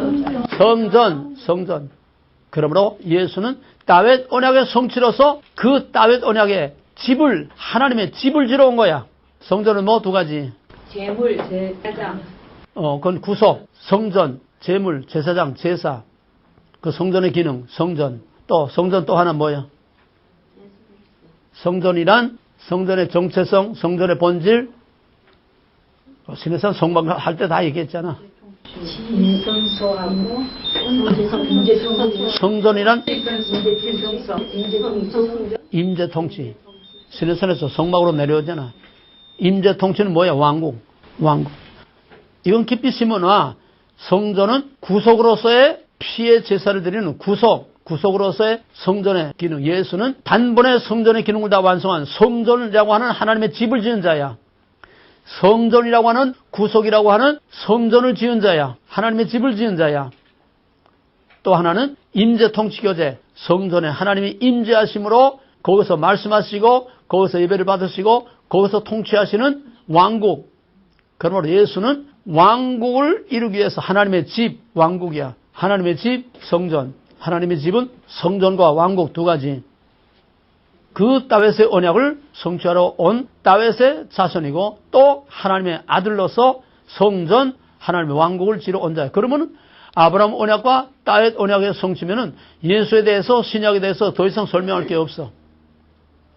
성전. 그러므로 예수는 다윗 언약의 성취로서 그 다윗 언약의 집을, 하나님의 집을 지러 온 거야. 성전은 뭐 두 가지? 제물, 제사장. 그건 구속, 성전, 제물, 제사장, 제사. 그 성전의 기능, 성전. 또 성전 또 하나 뭐야? 성전이란 성전의 정체성, 성전의 본질. 신해산 성막을 할 때 다 얘기했잖아. 진성소하고 성전이란 임재통치. 신해산에서 성막으로 내려오잖아. 임재통치는 뭐야? 왕국. 이건 깊이 심어놔. 성전은 구속으로서의 피의 제사를 드리는 구속으로서의 성전의 기능. 예수는 단번에 성전의 기능을 다 완성한 성전이라고 하는 하나님의 집을 지은 자야. 성전이라고 하는 구속이라고 하는 성전을 지은 자야. 하나님의 집을 지은 자야. 또 하나는 임재통치교제. 성전에 하나님이 임재하심으로 거기서 말씀하시고 거기서 예배를 받으시고 거기서 통치하시는 왕국. 그러므로 예수는 왕국을 이루기 위해서 하나님의 집, 왕국이야. 하나님의 집, 성전. 하나님의 집은 성전과 왕국 두 가지. 그 다윗의 언약을 성취하러 온 다윗의 자손이고 또 하나님의 아들로서 성전, 하나님의 왕국을 지러 온 자예요. 그러면 아브라함 언약과 다윗 언약의 성취면은 예수에 대해서 신약에 대해서 더 이상 설명할 게 없어.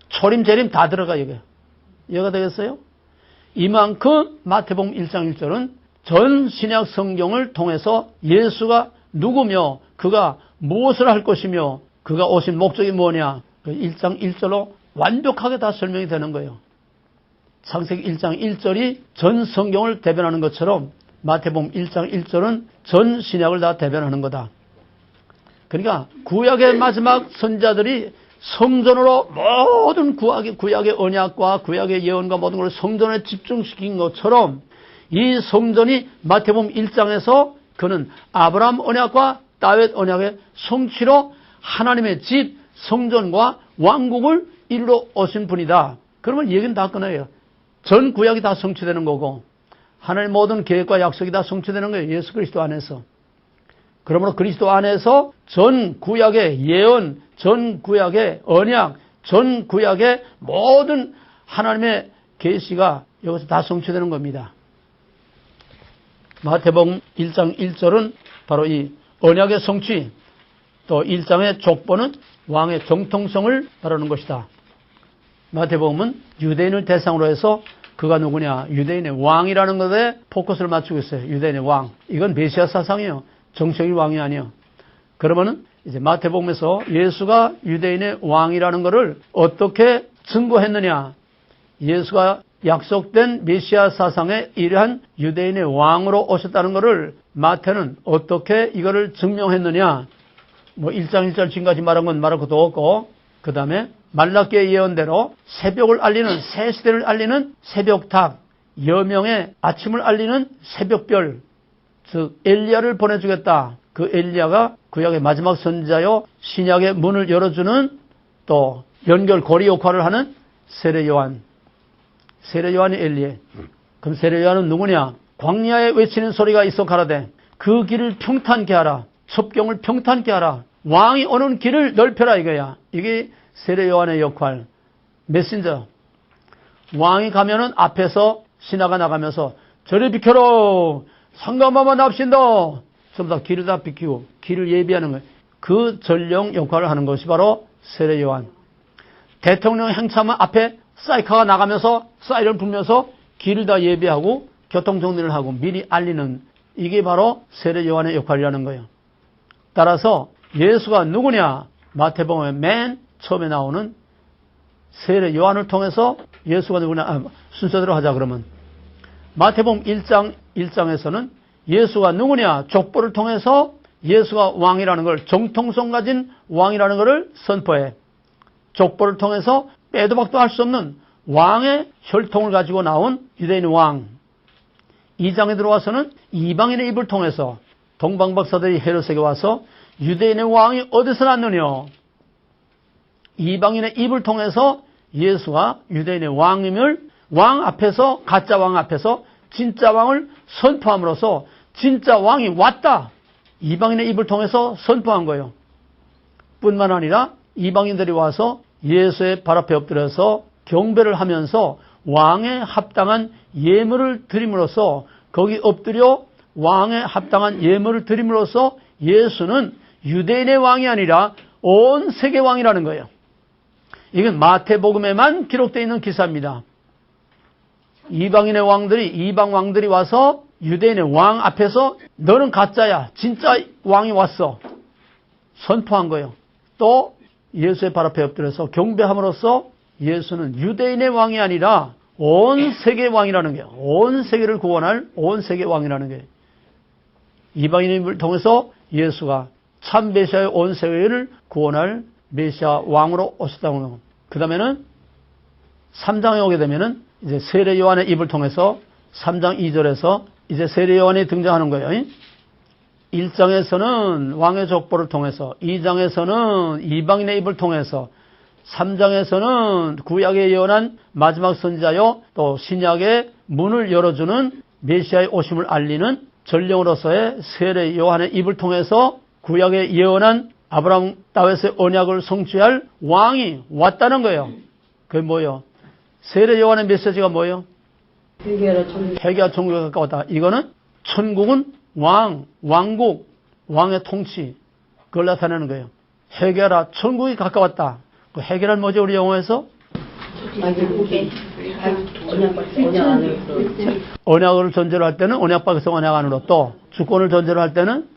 초림, 재림 다 들어가 이게. 이해가 되겠어요? 이만큼 마태복음 1장 1절은 전 신약 성경을 통해서 예수가 누구며 그가 무엇을 할 것이며 그가 오신 목적이 뭐냐 1장 1절로 완벽하게 다 설명이 되는 거예요. 창세기 1장 1절이 전 성경을 대변하는 것처럼 마태복음 1장 1절은 전 신약을 다 대변하는 거다. 그러니까 구약의 마지막 선자들이 성전으로 모든 구약의 언약과 구약의 예언과 모든 걸 성전에 집중시킨 것처럼 이 성전이 마태복음 1장에서 그는 아브라함 언약과 다윗 언약의 성취로 하나님의 집, 성전과 왕국을 이루러 오신 분이다. 그러면 얘기는 다 끊어요. 전 구약이 다 성취되는 거고 하나님의 모든 계획과 약속이 다 성취되는 거예요. 예수 그리스도 안에서. 그러므로 그리스도 안에서 전 구약의 예언, 전 구약의 언약, 전 구약의 모든 하나님의 계시가 여기서 다 성취되는 겁니다. 마태복음 1장 1절은 바로 이 언약의 성취, 또 1장의 족보는 왕의 정통성을 말하는 것이다. 마태복음은 유대인을 대상으로 해서 그가 누구냐? 유대인의 왕이라는 것에 포커스를 맞추고 있어요. 유대인의 왕. 이건 메시아 사상이에요. 정치적인 왕이 아니에요. 그러면은 이제 마태복음에서 예수가 유대인의 왕이라는 것을 어떻게 증거했느냐? 예수가 약속된 메시아 사상의 이러한 유대인의 왕으로 오셨다는 것을 마태는 어떻게 이거를 증명했느냐? 뭐 1장 1절 지금까지 말한 건 말할 것도 없고, 그 다음에 말라기의 예언대로 새벽을 알리는, 새 시대를 알리는 새벽닭, 여명의 아침을 알리는 새벽별, 즉 엘리야를 보내주겠다. 그 엘리야가 구약의 마지막 선지자요, 신약의 문을 열어주는 또 연결고리 역할을 하는 세례 요한. 세례 요한이 엘리야. 그럼 세례 요한은 누구냐? 광야에 외치는 소리가 있어 가라되 그 길을 평탄케 하라. 첩경을 평탄케 하라. 왕이 오는 길을 넓혀라 이거야. 이게 세례 요한의 역할. 메신저. 왕이 가면은 앞에서 신하가 나가면서 저리 비켜라. 상감하면 납신다. 전부 다 길을 다 비키고 길을 예비하는 거예요. 그 전령 역할을 하는 것이 바로 세례 요한. 대통령 행차하면 앞에 사이카가 나가면서 사이렌 불면서 길을 다 예비하고 교통정리를 하고 미리 알리는, 이게 바로 세례 요한의 역할이라는 거예요. 따라서 예수가 누구냐? 마태복음의 맨 처음에 나오는 세례 요한을 통해서 예수가 누구냐? 순서대로 하자 그러면. 마태복음 1장에서는 예수가 누구냐? 족보를 통해서 예수가 왕이라는 걸, 정통성 가진 왕이라는 것을 선포해. 족보를 통해서 빼도 박도 할 수 없는 왕의 혈통을 가지고 나온 유대인의 왕. 2장에 들어와서는 이방인의 입을 통해서 동방박사들이 헤롯에게 와서 유대인의 왕이 어디서 났느냐? 이방인의 입을 통해서 예수가 유대인의 왕임을 왕 앞에서, 가짜 왕 앞에서 진짜 왕을 선포함으로써 진짜 왕이 왔다. 이방인의 입을 통해서 선포한 거예요. 뿐만 아니라 이방인들이 와서 예수의 발 앞에 엎드려서 경배를 하면서 왕에 합당한 예물을 드림으로써, 거기 엎드려 왕에 합당한 예물을 드림으로써 예수는 유대인의 왕이 아니라 온 세계 왕이라는 거예요. 이건 마태복음에만 기록되어 있는 기사입니다. 이방인의 왕들이, 이방 왕들이 와서 유대인의 왕 앞에서 너는 가짜야, 진짜 왕이 왔어 선포한 거예요. 또 예수의 발 앞에 엎드려서 경배함으로써 예수는 유대인의 왕이 아니라 온 세계 왕이라는 거예요. 온 세계를 구원할 온 세계 왕이라는 거예요. 이방인을 통해서 예수가 참 메시아의 온 세계를 구원할 메시아 왕으로 오셨다고 하는 겁니다. 그 다음에는 3장에 오게 되면은 이제 세례 요한의 입을 통해서 3장 2절에서 이제 세례 요한이 등장하는 거예요. 1장에서는 왕의 족보를 통해서, 2장에서는 이방인의 입을 통해서, 3장에서는 구약에 예언한 마지막 선지자요, 또 신약의 문을 열어주는 메시아의 오심을 알리는 전령으로서의 세례 요한의 입을 통해서 구약에 예언한 아브라함 다윗의 언약을 성취할 왕이 왔다는 거예요. 그게 뭐예요? 세례 요한의 메시지가 뭐예요? 회개와 천국에 가까웠다. 이거는 천국은 왕, 왕국, 왕의 통치, 그걸 나타내는 거예요. 회개하라, 천국이 가까웠다. 그 회개란 뭐죠, 우리 영어에서? 언약을 전제로 할 때는 언약 밖에서 언약 안으로, 또 주권을 전제로 할 때는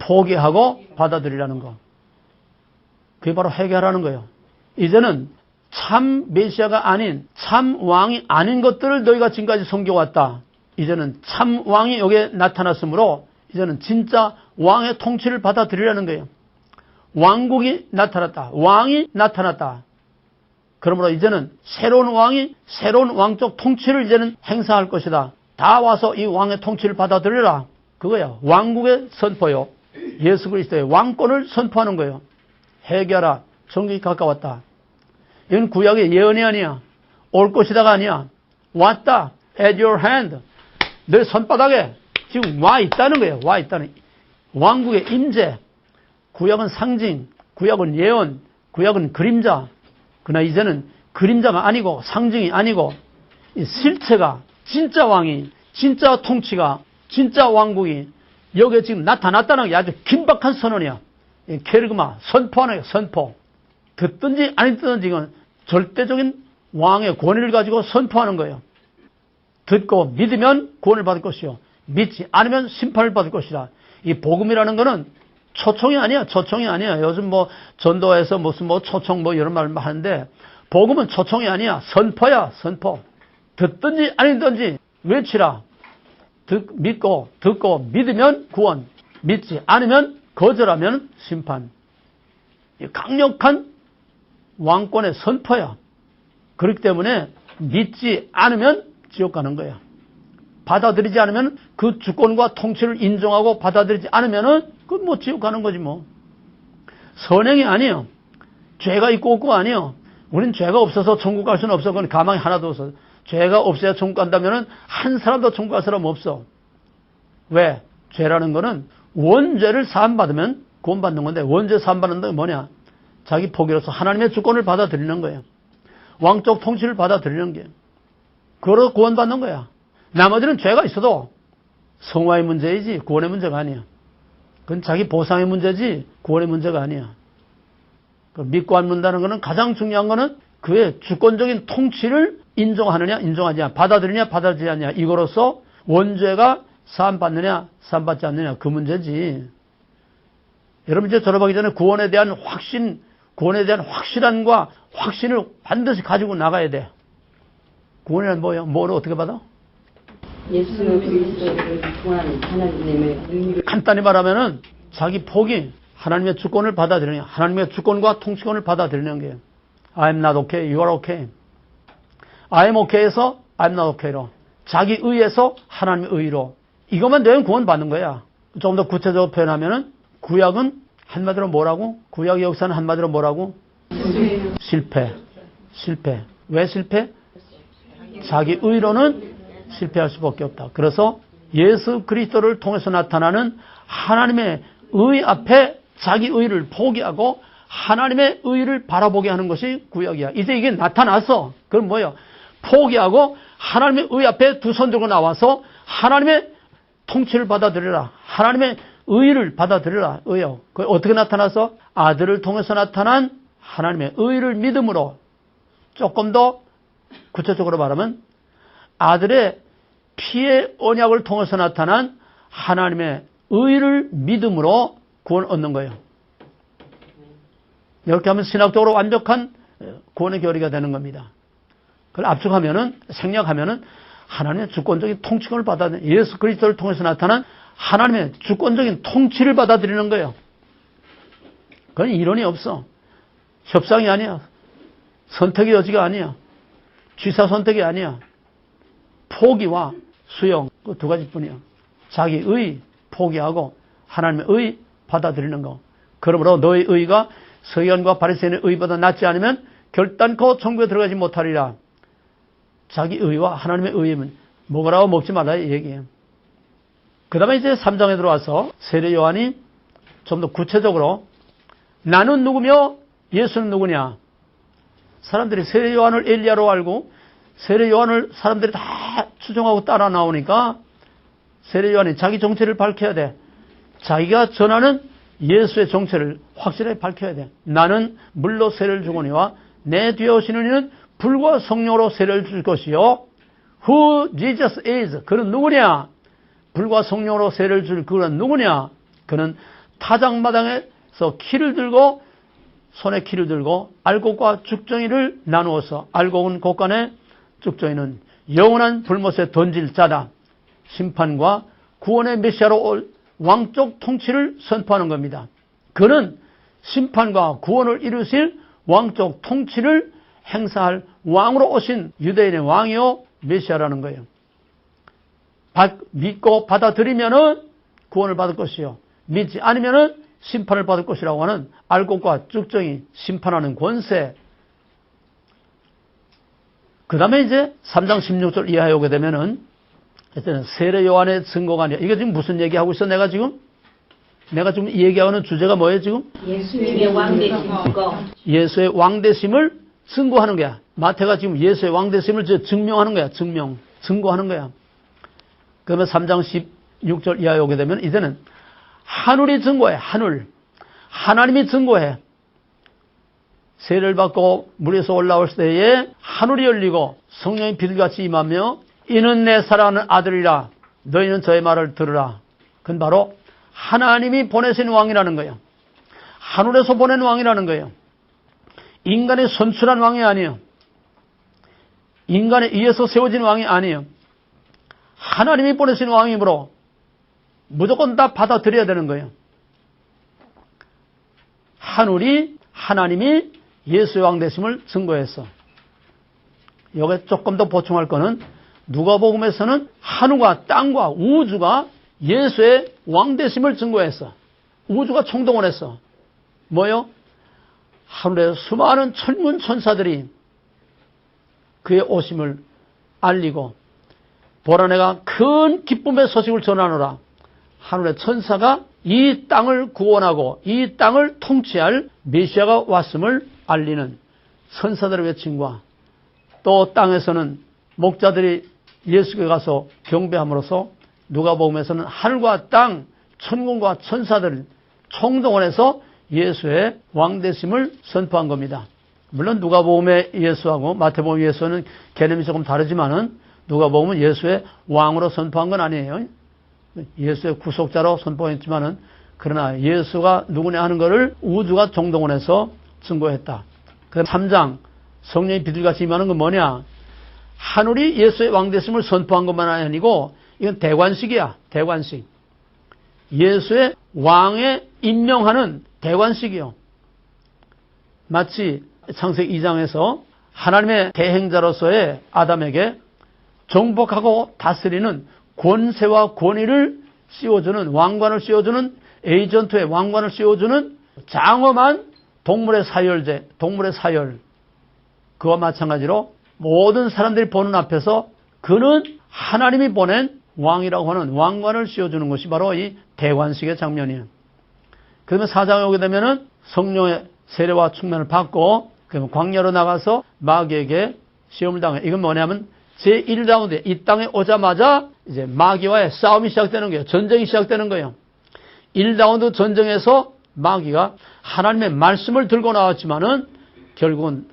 포기하고 받아들이라는 거. 그게 바로 회개하라는 거예요. 이제는 참 메시아가 아닌 참 왕이 아닌 것들을 너희가 지금까지 섬겨왔다. 이제는 참 왕이 여기에 나타났으므로 이제는 진짜 왕의 통치를 받아들이라는 거예요. 왕국이 나타났다. 왕이 나타났다. 그러므로 이제는 새로운 왕이 새로운 왕적 통치를 이제는 행사할 것이다. 다 와서 이 왕의 통치를 받아들여라. 그거야. 왕국의 선포요. 예수 그리스도의 왕권을 선포하는 거예요. 회개하라. 정국이 가까웠다. 이건 구약의 예언이 아니야. 올 것이다가 아니야. 왔다. At your hand. 내 손바닥에 지금 와 있다는 거예요. 와 있다는. 왕국의 임재. 구약은 상징, 구약은 예언, 구약은 그림자. 그러나 이제는 그림자가 아니고 상징이 아니고 이 실체가 진짜 왕이, 진짜 통치가, 진짜 왕국이 여기에 지금 나타났다는 게 아주 긴박한 선언이야. 케르그마, 선포하는 거야, 선포. 듣든지 안 듣든지 이건 절대적인 왕의 권위를 가지고 선포하는 거예요. 듣고 믿으면 구원을 받을 것이요. 믿지 않으면 심판을 받을 것이다. 이 복음이라는 거는 초청이 아니야. 초청이 아니야. 요즘 뭐 전도에서 무슨 뭐 초청 뭐 이런 말 하는데 복음은 초청이 아니야. 선포야. 선포. 듣든지 아니든지 외치라. 믿고 듣고 믿으면 구원. 믿지 않으면 거절하면 심판. 강력한 왕권의 선포야. 그렇기 때문에 믿지 않으면 지옥 가는 거야. 받아들이지 않으면 그 주권과 통치를 인정하고 받아들이지 않으면은 그건 뭐 지옥 가는 거지 뭐. 선행이 아니에요. 죄가 있고 없고 아니에요. 우린 죄가 없어서 천국 갈 수는 없어. 그건 가망이 하나도 없어. 죄가 없어야 천국 간다면은 한 사람도 천국 갈 사람 없어. 왜? 죄라는 거는 원죄를 사함받으면 구원받는 건데 원죄 사함받는 게 뭐냐? 자기 포기로서 하나님의 주권을 받아들이는 거예요. 왕적 통치를 받아들이는 게. 그걸로 구원받는 거야. 나머지는 죄가 있어도 성화의 문제이지 구원의 문제가 아니야. 그건 자기 보상의 문제지 구원의 문제가 아니야. 믿고 안 믿는다는 것은 가장 중요한 것은 그의 주권적인 통치를 인정하느냐 인정하지 않냐, 받아들이냐 받아들이지 않냐, 이거로서 원죄가 사함받느냐 사함받지 않느냐 그 문제지. 여러분 이제 졸업하기 전에 구원에 대한 확신, 구원에 대한 확실함과 확신을 반드시 가지고 나가야 돼. 구원이란 뭐예요? 뭐를 어떻게 받아? 예수 그리스도를 통한 하나님의 의미를 간단히 말하면은 자기 포기, 하나님의 주권을 받아들이는 거예요. 하나님의 주권과 통치권을 받아들이는 거예요. I'm not okay, you are okay. I'm okay에서 I'm not okay로, 자기 의에서 하나님의 의로, 이것만 되면 구원 받는 거야. 조금 더 구체적으로 표현하면은 구약은 한마디로 뭐라고? 구약의 역사는 한마디로 뭐라고? 실패. 실패. 왜 실패? 자기 의로는 실패할 수밖에 없다. 그래서 예수 그리스도를 통해서 나타나는 하나님의 의 앞에 자기 의를 포기하고 하나님의 의를 바라보게 하는 것이 구약이야. 이제 이게 나타나서 그건 뭐예요? 포기하고 하나님의 의 앞에 두 손 들고 나와서 하나님의 통치를 받아들여라. 하나님의 의를 받아들여라. 의요. 그 어떻게 나타나서? 아들을 통해서 나타난 하나님의 의를 믿음으로, 조금 더 구체적으로 말하면 아들의 피의 언약을 통해서 나타난 하나님의 의를 믿음으로 구원을 얻는 거예요. 이렇게 하면 신학적으로 완벽한 구원의 교리가 되는 겁니다. 그걸 압축하면은, 생략하면은 하나님의 주권적인 통치권을 받아들이는, 예수 그리스도를 통해서 나타난 하나님의 주권적인 통치를 받아들이는 거예요. 그건 이론이 없어. 협상이 아니야. 선택의 여지가 아니야. 취사 선택이 아니야. 포기와 수용, 그 두 가지뿐이야. 자기의 포기하고 하나님의 의 받아들이는 거. 그러므로 너의 의가 서기관과 바리새인의 의보다 낫지 않으면 결단코 천국에 들어가지 못하리라. 자기 의와 하나님의 의는 먹으라고 먹지 말라 이 얘기예요. 그 다음에 이제 3장에 들어와서 세례 요한이 좀 더 구체적으로 나는 누구며 예수는 누구냐. 사람들이 세례 요한을 엘리야로 알고 세례 요한을 사람들이 다 추종하고 따라 나오니까 세례 요한이 자기 정체를 밝혀야 돼. 자기가 전하는 예수의 정체를 확실하게 밝혀야 돼. 나는 물로 세례를 주거니와 내 뒤에 오시는 이는 불과 성령으로 세례를 줄 것이요. Who Jesus is? 그는 누구냐? 불과 성령으로 세례를 줄 그는 누구냐? 그는 타작마당에서 키를 들고 손에 키를 들고 알곡과 죽정이를 나누어서 알곡은 곳간에 죽정이는 영원한 불못에 던질 자다. 심판과 구원의 메시아로 올 왕족 통치를 선포하는 겁니다. 그는 심판과 구원을 이루실 왕족 통치를 행사할 왕으로 오신 유대인의 왕이요 메시아라는 거예요. 믿고 받아들이면은 구원을 받을 것이요, 믿지 않으면은 심판을 받을 것이라고 하는 알곡과 쭉정이 심판하는 권세. 그 다음에 이제 3장 16절 이하에 오게 되면은 세례 요한의 증거가 아니야. 이게 지금 무슨 얘기하고 있어? 내가 지금 이 얘기하는 주제가 뭐예요 지금? 예수님의 왕되심 증거. 예수의 왕되심을 증거하는 거야. 마태가 지금 예수의 왕되심을 증명하는 거야. 증거하는 거야. 그러면 3장 16절 이하에 오게 되면 이제는 하늘이 증거해. 하나님이 증거해. 세례를 받고 물에서 올라올 때에 하늘이 열리고 성령이 비둘기같이 임하며 이는 내 사랑하는 아들이라 너희는 저의 말을 들으라. 그건 바로 하나님이 보내신 왕이라는 거예요. 하늘에서 보낸 왕이라는 거예요. 인간이 선출한 왕이 아니에요. 인간에 의해서 세워진 왕이 아니에요. 하나님이 보내신 왕이므로 무조건 다 받아들여야 되는 거예요. 하나님이 예수의 왕되심을 증거했어. 여기에 조금 더 보충할 거는 누가복음에서는 하늘과 땅과 우주가 예수의 왕되심을 증거했어. 우주가 총동원 했어. 뭐요? 하늘에 수많은 천군 천사들이 그의 오심을 알리고 보라 내가 큰 기쁨의 소식을 전하노라. 하늘의 천사가 이 땅을 구원하고 이 땅을 통치할 메시아가 왔음을 알리는 천사들의 외침과 또 땅에서는 목자들이 예수께 가서 경배함으로써 누가복음에서는 하늘과 땅, 천군과 천사들 총동원해서 예수의 왕되심을 선포한 겁니다. 물론 누가복음의 예수하고 마태복음 예수는 개념이 조금 다르지만은 누가복음은 예수의 왕으로 선포한 건 아니에요. 예수의 구속자로 선포했지만은 그러나 예수가 누구냐 하는 것을 우주가 총동원해서 증거했다. 그 3장 성령이 비둘기같이 임하는 건 뭐냐? 하늘이 예수의 왕되심을 선포한 것만 아니고 이건 대관식이야. 대관식. 예수의 왕에 임명하는 대관식이요. 마치 창세기 2장에서 하나님의 대행자로서의 아담에게 정복하고 다스리는 권세와 권위를 씌워주는 왕관을 씌워주는 에이전트의 왕관을 씌워주는 장엄한 동물의 사열 그와 마찬가지로 모든 사람들이 보는 앞에서 그는 하나님이 보낸 왕이라고 하는 왕관을 씌워주는 것이 바로 이 대관식의 장면이에요. 그러면 4장에 오게 되면은 성령의 세례와 충만을 받고 그러면 광야로 나가서 마귀에게 시험을 당해. 이건 뭐냐면 제1라운드에 이 땅에 오자마자 이제 마귀와의 싸움이 시작되는 거예요. 전쟁이 시작되는 거예요. 1라운드 전쟁에서 마귀가 하나님의 말씀을 들고 나왔지만은 결국은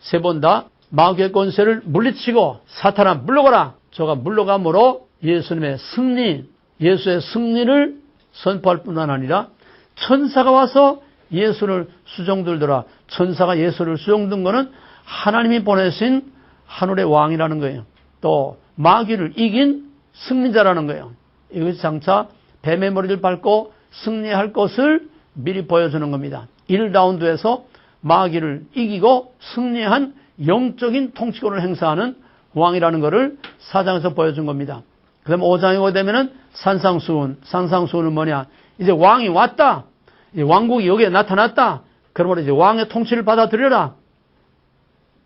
세 번 다 마귀의 권세를 물리치고 사탄아 물러가라. 저가 물러감으로 예수님의 승리, 예수의 승리를 선포할 뿐만 아니라 천사가 와서 예수를 수종들더라. 천사가 예수를 수종든 것은 하나님이 보내신 하늘의 왕이라는 거예요. 또 마귀를 이긴 승리자라는 거예요. 이것이 장차 뱀의 머리를 밟고 승리할 것을 미리 보여주는 겁니다. 1라운드에서 마귀를 이기고 승리한 영적인 통치권을 행사하는 왕이라는 것을 4장에서 보여준 겁니다. 그 다음에 5장에 오게 되면은 산상수훈은 뭐냐? 이제 왕이 왔다. 이제 왕국이 여기에 나타났다. 그러므로 이제 왕의 통치를 받아들여라.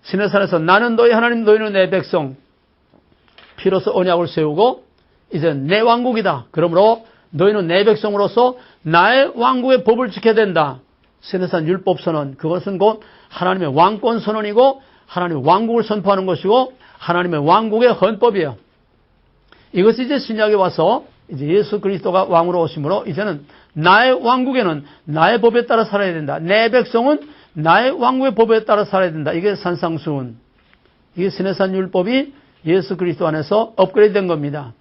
시내산에서 나는 너희 하나님, 너희는 내 백성. 피로서 언약을 세우고 이제 내 왕국이다. 그러므로 너희는 내 백성으로서 나의 왕국의 법을 지켜야 된다. 시내산 율법선언, 그것은 곧 하나님의 왕권 선언이고 하나님의 왕국을 선포하는 것이고 하나님의 왕국의 헌법이에요. 이것이 이제 신약에 와서 이제 예수 그리스도가 왕으로 오심으로 이제는 나의 왕국에는 나의 법에 따라 살아야 된다. 내 백성은 나의 왕국의 법에 따라 살아야 된다. 이게 산상수훈. 이게 시내산 율법이 예수 그리스도 안에서 업그레이드 된 겁니다.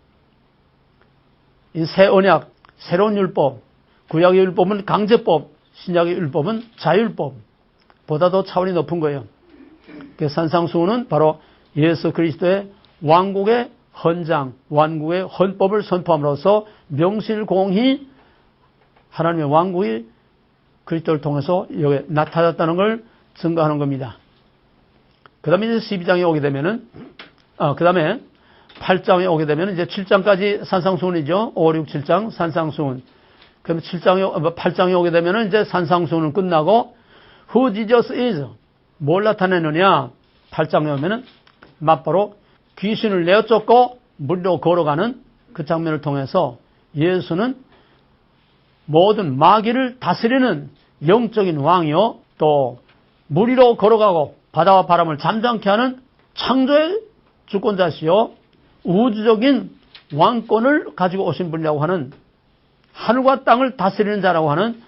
이 새 언약, 새로운 율법, 구약의 율법은 강제법, 신약의 율법은 자율법보다도 차원이 높은 거예요. 그 산상수훈은 바로 예수 그리스도의 왕국의 헌장, 왕국의 헌법을 선포함으로써 명실공히 하나님의 왕국이 그리스도를 통해서 여기에 나타났다는 걸 증거하는 겁니다. 그 다음에 이제 12장에 오게 되면은, 그 다음에 8장에 오게 되면 이제 7장까지 산상수훈이죠. 5, 6, 7장 산상수훈. 그럼 8장에 오게 되면은 이제 산상수훈은 끝나고 Who Jesus is? 뭘 나타내느냐? 8장에 오면은 맞바로 귀신을 내어쫓고 물로 걸어가는 그 장면을 통해서 예수는 모든 마귀를 다스리는 영적인 왕이요, 또 물 위로 걸어가고 바다와 바람을 잠잠케 하는 창조의 주권자시요, 우주적인 왕권을 가지고 오신 분이라고 하는, 하늘과 땅을 다스리는 자라고 하는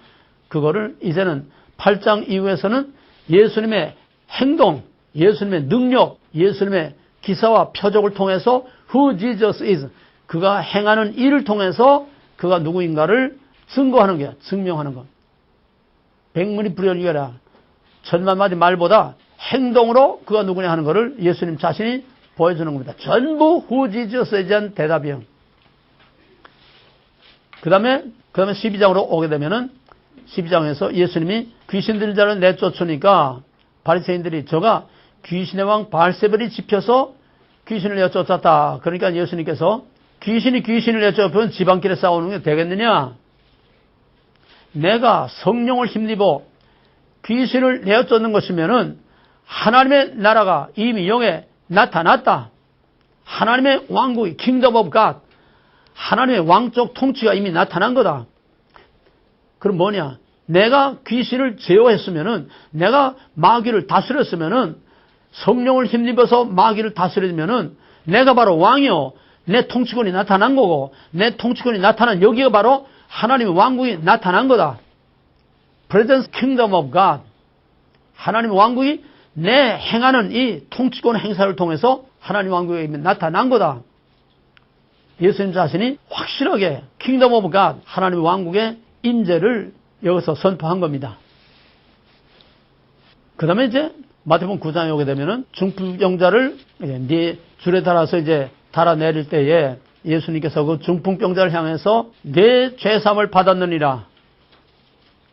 그거를 이제는 8장 이후에서는 예수님의 행동, 예수님의 능력, 예수님의 기사와 표적을 통해서 Who Jesus is, 그가 행하는 일을 통해서 그가 누구인가를 증거하는 거야. 증명하는 거. 백문이 불여일견이라, 천만마디 말보다 행동으로 그가 누구냐 하는 것을 예수님 자신이 보여주는 겁니다. 전부 Who Jesus에 대한 대답이에요. 그 다음에 12장으로 오게 되면은 12장에서 예수님이 귀신 들린 자를 내쫓으니까 바리새인들이 저가 귀신의 왕 바알세불이 집혀서 귀신을 내쫓았다. 그러니까 예수님께서 귀신이 귀신을 내쫓으면 지방길에 싸우는 게 되겠느냐? 내가 성령을 힘입어 귀신을 내쫓는 것이면은 하나님의 나라가 이미 영에 나타났다. 하나님의 왕국이 킹덤 오브 갓, 하나님의 왕적 통치가 이미 나타난 거다. 그럼 뭐냐? 내가 귀신을 제어했으면은, 내가 마귀를 다스렸으면은, 성령을 힘입어서 마귀를 다스리면은 내가 바로 왕이요, 내 통치권이 나타난 거고, 내 통치권이 나타난 여기가 바로 하나님의 왕국이 나타난 거다. Presence Kingdom of God. 하나님의 왕국이 내 행하는 이 통치권 행사를 통해서 하나님 왕국이 나타난 거다. 예수님 자신이 확실하게 Kingdom of God, 하나님의 왕국의 임재를 여기서 선포한 겁니다. 그 다음에 이제 마태복음 9장에 오게 되면은 중풍병자를 네 줄에 달아서 이제 달아내릴 때에 예수님께서 그 중풍병자를 향해서 내 죄사함을 받았느니라.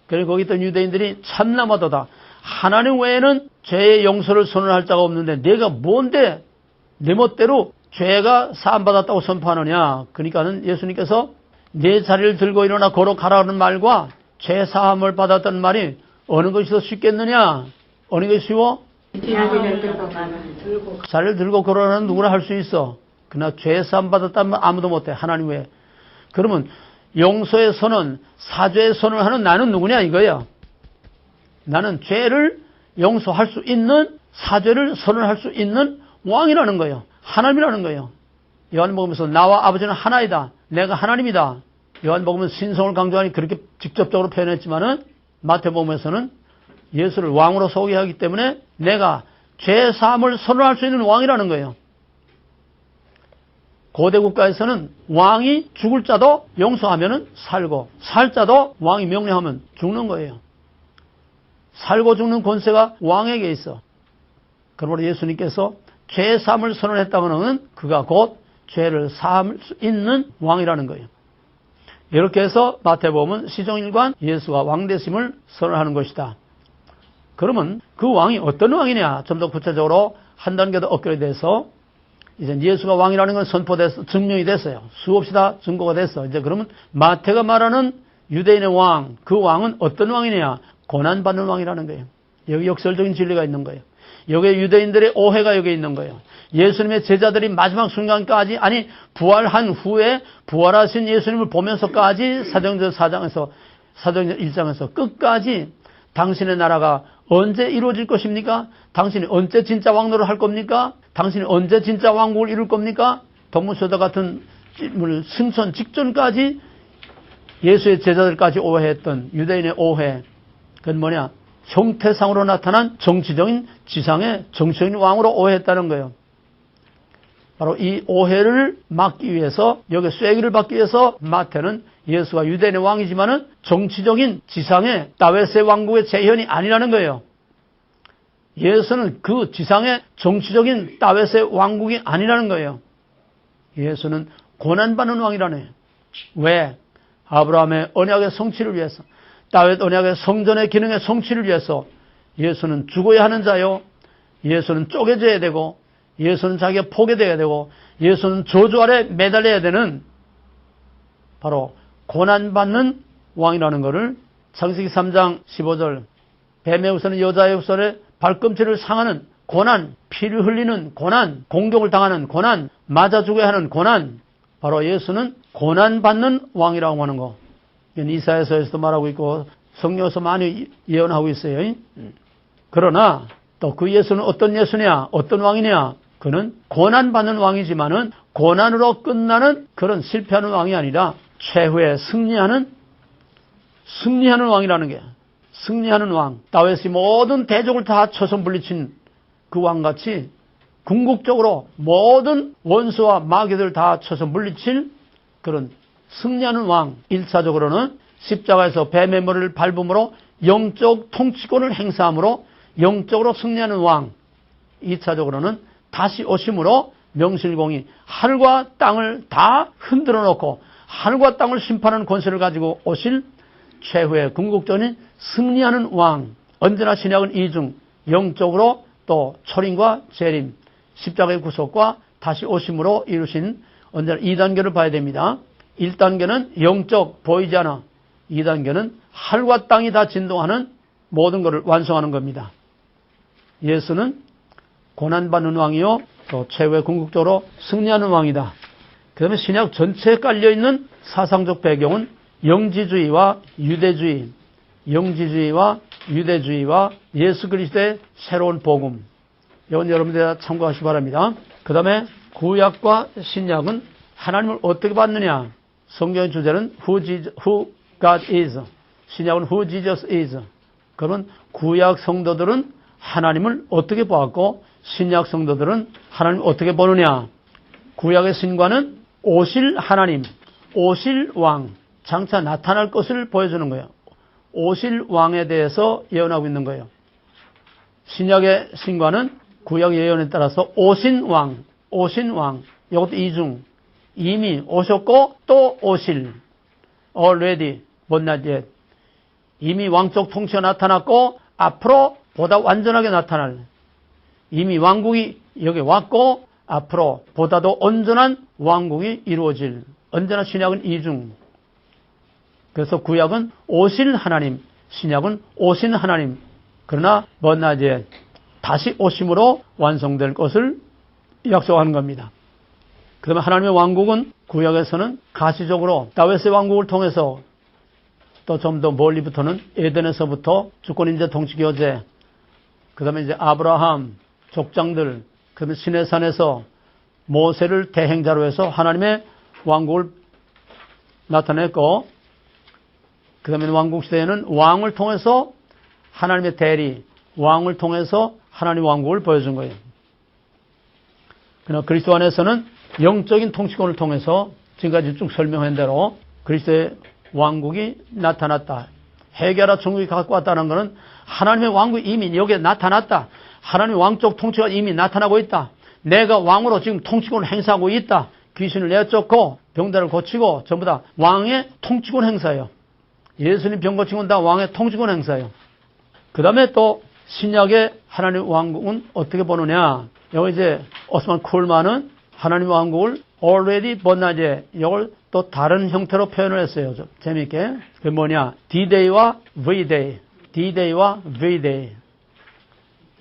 그리고 거기 있던 유대인들이 참나마도다. 하나님 외에는 죄의 용서를 선언할 자가 없는데 내가 뭔데 내 멋대로 죄가 사함받았다고 선포하느냐. 그러니까는 예수님께서 내 자리를 들고 일어나 걸어가라는 말과 죄 사함을 받았다는 말이 어느 것이 더 쉽겠느냐? 어느 것이 쉬워? 자리를 들고 가라. 자리를 들고 걸어가는 누구나 할 수 있어. 그러나 죄 사함 받았다면 아무도 못해. 하나님 외에. 그러면 용서의 선언, 사죄의 선언을 하는 나는 누구냐 이거야. 나는 죄를 용서할 수 있는, 사죄를 선언할 수 있는 왕이라는 거예요. 하나님이라는 거예요. 요한복음에서 나와 아버지는 하나이다. 내가 하나님이다. 요한복음은 신성을 강조하니 그렇게 직접적으로 표현했지만은 마태복음에서는 예수를 왕으로 소개하기 때문에 내가 죄 사함을 선언할 수 있는 왕이라는 거예요. 고대 국가에서는 왕이 죽을 자도 용서하면은 살고, 살 자도 왕이 명령하면 죽는 거예요. 살고 죽는 권세가 왕에게 있어. 그러므로 예수님께서 죄 사함을 선언했다면은 그가 곧 죄를 사할 수 있는 왕이라는 거예요. 이렇게 해서 마태복음은 시종일관 예수가 왕 되심을 선언하는 것이다. 그러면 그 왕이 어떤 왕이냐? 좀 더 구체적으로 한 단계 더 업그레이드해서 이제 예수가 왕이라는 건 선포돼서 증명이 됐어요. 수없이 다 증거가 됐어. 이제 그러면 마태가 말하는 유대인의 왕, 그 왕은 어떤 왕이냐? 고난받는 왕이라는 거예요. 여기 역설적인 진리가 있는 거예요. 여기에 유대인들의 오해가 여기 있는 거예요. 예수님의 제자들이 마지막 순간까지, 아니 부활한 후에 부활하신 예수님을 보면서까지 사도행전 4장에서 사도행전 1장에서 끝까지 당신의 나라가 언제 이루어질 것입니까? 당신이 언제 진짜 왕노를 할 겁니까? 당신이 언제 진짜 왕국을 이룰 겁니까? 동문서도 같은 질문을 승천 직전까지 예수의 제자들까지 오해했던 유대인의 오해, 그건 뭐냐? 형태상으로 나타난 정치적인 지상의 정치적인 왕으로 오해했다는 거예요. 바로 이 오해를 막기 위해서, 여기 쐐기를 받기 위해서 마태는 예수가 유대인의 왕이지만은 정치적인 지상의 다윗의 왕국의 재현이 아니라는 거예요. 예수는 그 지상의 정치적인 다윗의 왕국이 아니라는 거예요. 예수는 고난받는 왕이라네요. 왜? 아브라함의 언약의 성취를 위해서, 다윗 언약의 성전의 기능의 성취를 위해서 예수는 죽어야 하는 자요. 예수는 쪼개져야 되고, 예수는 자기가 포개되어야 되고, 예수는 저주 아래 매달려야 되는 바로 고난받는 왕이라는 것을 창세기 3장 15절 뱀의 우선은 여자의 우선에 발꿈치를 상하는 고난, 피를 흘리는 고난, 공격을 당하는 고난, 맞아 죽어야 하는 고난, 바로 예수는 고난받는 왕이라고 하는 거. 이사야서에서도 말하고 있고 성경에서 많이 예언하고 있어요. 그러나 또 그 예수는 어떤 예수냐, 어떤 왕이냐, 그는 고난받는 왕이지만은 고난으로 끝나는 그런 실패하는 왕이 아니라 최후에 승리하는 왕이라는 게, 승리하는 왕. 다윗이 모든 대적을 다 쳐서 물리친 그 왕같이 궁극적으로 모든 원수와 마귀들 다 쳐서 물리칠 그런 승리하는 왕. 1차적으로는 십자가에서 뱀의 머리를 밟음으로 영적 통치권을 행사함으로 영적으로 승리하는 왕. 2차적으로는 다시 오심으로 명실공히 하늘과 땅을 다 흔들어 놓고 하늘과 땅을 심판하는 권세를 가지고 오실 최후의 궁극적인 승리하는 왕. 언제나 신약은 이중, 영적으로 또 초림과 재림, 십자가의 구속과 다시 오심으로 이루신 언제나 2단계를 봐야 됩니다. 1단계는 영적, 보이지 않아. 2단계는 하늘과 땅이 다 진동하는 모든 것을 완성하는 겁니다. 예수는 고난받는 왕이요, 또 최후의 궁극적으로 승리하는 왕이다. 그 다음에 신약 전체에 깔려있는 사상적 배경은 영지주의와 유대주의, 영지주의와 유대주의와 예수 그리스도의 새로운 복음. 이건 여러분들 참고하시기 바랍니다. 그 다음에 구약과 신약은 하나님을 어떻게 받느냐. 성경의 주제는 who God is. 신약은 who Jesus is. 그러면 구약 성도들은 하나님을 어떻게 보았고 신약 성도들은 하나님을 어떻게 보느냐. 구약의 신과는 오실 하나님, 오실 왕, 장차 나타날 것을 보여주는 거예요. 오실 왕에 대해서 예언하고 있는 거예요. 신약의 신과는 구약 예언에 따라서 오신 왕, 오신 왕. 이것도 이중. 이미 오셨고 또 오실. already, but not yet. 이미 왕적 통치가 나타났고 앞으로 보다 완전하게 나타날. 이미 왕국이 여기 왔고 앞으로 보다도 온전한 왕국이 이루어질. 언제나 신약은 이중. 그래서 구약은 오실 하나님, 신약은 오신 하나님. 그러나 but not yet. 다시 오심으로 완성될 것을 약속하는 겁니다. 그 다음에 하나님의 왕국은 구약에서는 가시적으로 다윗의 왕국을 통해서 또 좀 더 멀리부터는 에덴에서부터 주권인재 통치교제, 그 다음에 이제 아브라함, 족장들, 그 다음에 시내산에서 모세를 대행자로 해서 하나님의 왕국을 나타냈고, 그 다음에 왕국 시대에는 왕을 통해서 하나님의 대리, 왕을 통해서 하나님의 왕국을 보여준 거예요. 그러나 그리스도 안에서는 영적인 통치권을 통해서 지금까지 쭉 설명한 대로 그리스도의 왕국이 나타났다. 해결하 천국이 갖고 왔다는 것은 하나님의 왕국이 이미 여기에 나타났다. 하나님의 왕적 통치가 이미 나타나고 있다. 내가 왕으로 지금 통치권을 행사하고 있다. 귀신을 내쫓고 병자를 고치고 전부 다 왕의 통치권 행사예요. 예수님 병 고친 건 다 왕의 통치권 행사예요. 그 다음에 또 신약의 하나님의 왕국은 어떻게 보느냐. 여기 이제 오스만 쿨만은 하나님의 왕국을 already but not yet, 이걸 또 다른 형태로 표현을 했어요. 좀 재미있게. 그게 뭐냐. D-Day와 V-Day. D-Day와 V-Day.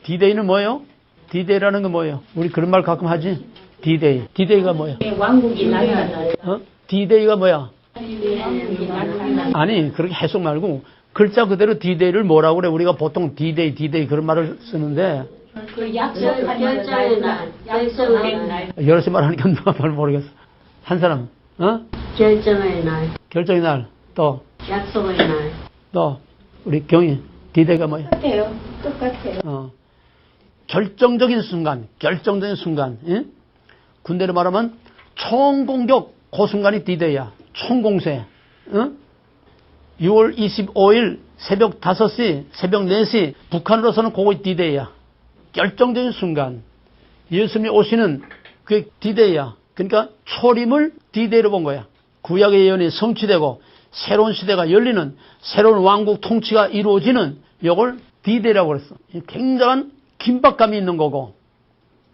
D-Day는 뭐예요? D-Day라는 건 뭐예요? 우리 그런 말 가끔 하지? D-Day. D-Day가 뭐예요? 왕국이 나타나요. D-Day가 뭐야? 왕국이 나타나요. 아니, 그렇게 해석 말고 글자 그대로 D-Day를 뭐라고 그래? 우리가 보통 D-Day, D-Day 그런 말을 쓰는데 그 결정의 날, 결정의 날, 여럿이 말하니까 누가 말 모르겠어. 한 사람, 결정의 날, 결정의 날, 또 약속의 날. 우리 경희, D-Day가 뭐야? 똑같아요. 똑같아요. 결정적인 순간, 예? 군대로 말하면 총공격, 그 순간이 D-Day야. 총공세. 6월 25일 새벽 5시, 새벽 4시 북한으로서는 그거 D-Day야. 결정적인 순간. 예수님이 오시는 그게 D-Day야. 그러니까 초림을 D-Day로 본 거야. 구약의 예언이 성취되고 새로운 시대가 열리는 새로운 왕국 통치가 이루어지는 이걸 D-Day라고 그랬어. 굉장한 긴박감이 있는 거고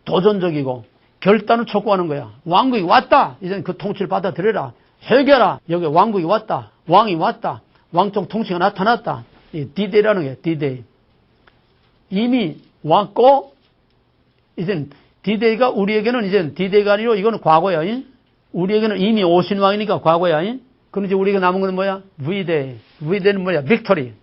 도전적이고 결단을 촉구하는 거야. 왕국이 왔다. 이제는 그 통치를 받아들여라. 해결하라. 여기 왕국이 왔다. 왕이 왔다. 왕적 통치가 나타났다. 이 D-Day라는 게 D-Day. 이미 왔고 이젠 D-Day가 우리에게는 이젠 D-Day가 아니고 이거는 과거야. 우리에게는 이미 오신 왕이니까 과거야. 그럼 이제 우리가 남은 건 뭐야? V-Day. V-Day는 뭐야? 빅토리.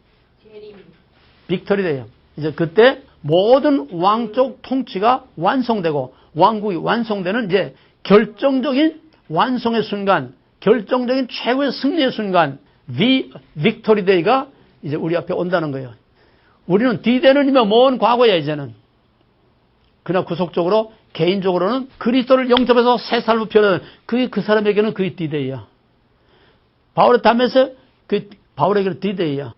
빅토리 데이야. 이제 그때 모든 왕적 통치가 완성되고 왕국이 완성되는 이제 결정적인 완성의 순간, 결정적인 최고의 승리의 순간, 빅토리 데이가 이제 우리 앞에 온다는 거예요. 우리는 D-Day는 이미 먼 과거야, 이제는. 그러나 구속적으로, 개인적으로는 그리스도를 영접해서 새 삶을 표현하는 그게 그 사람에게는 그게 D-Day야. 바울의 담에서 그 바울에게는 D-Day야.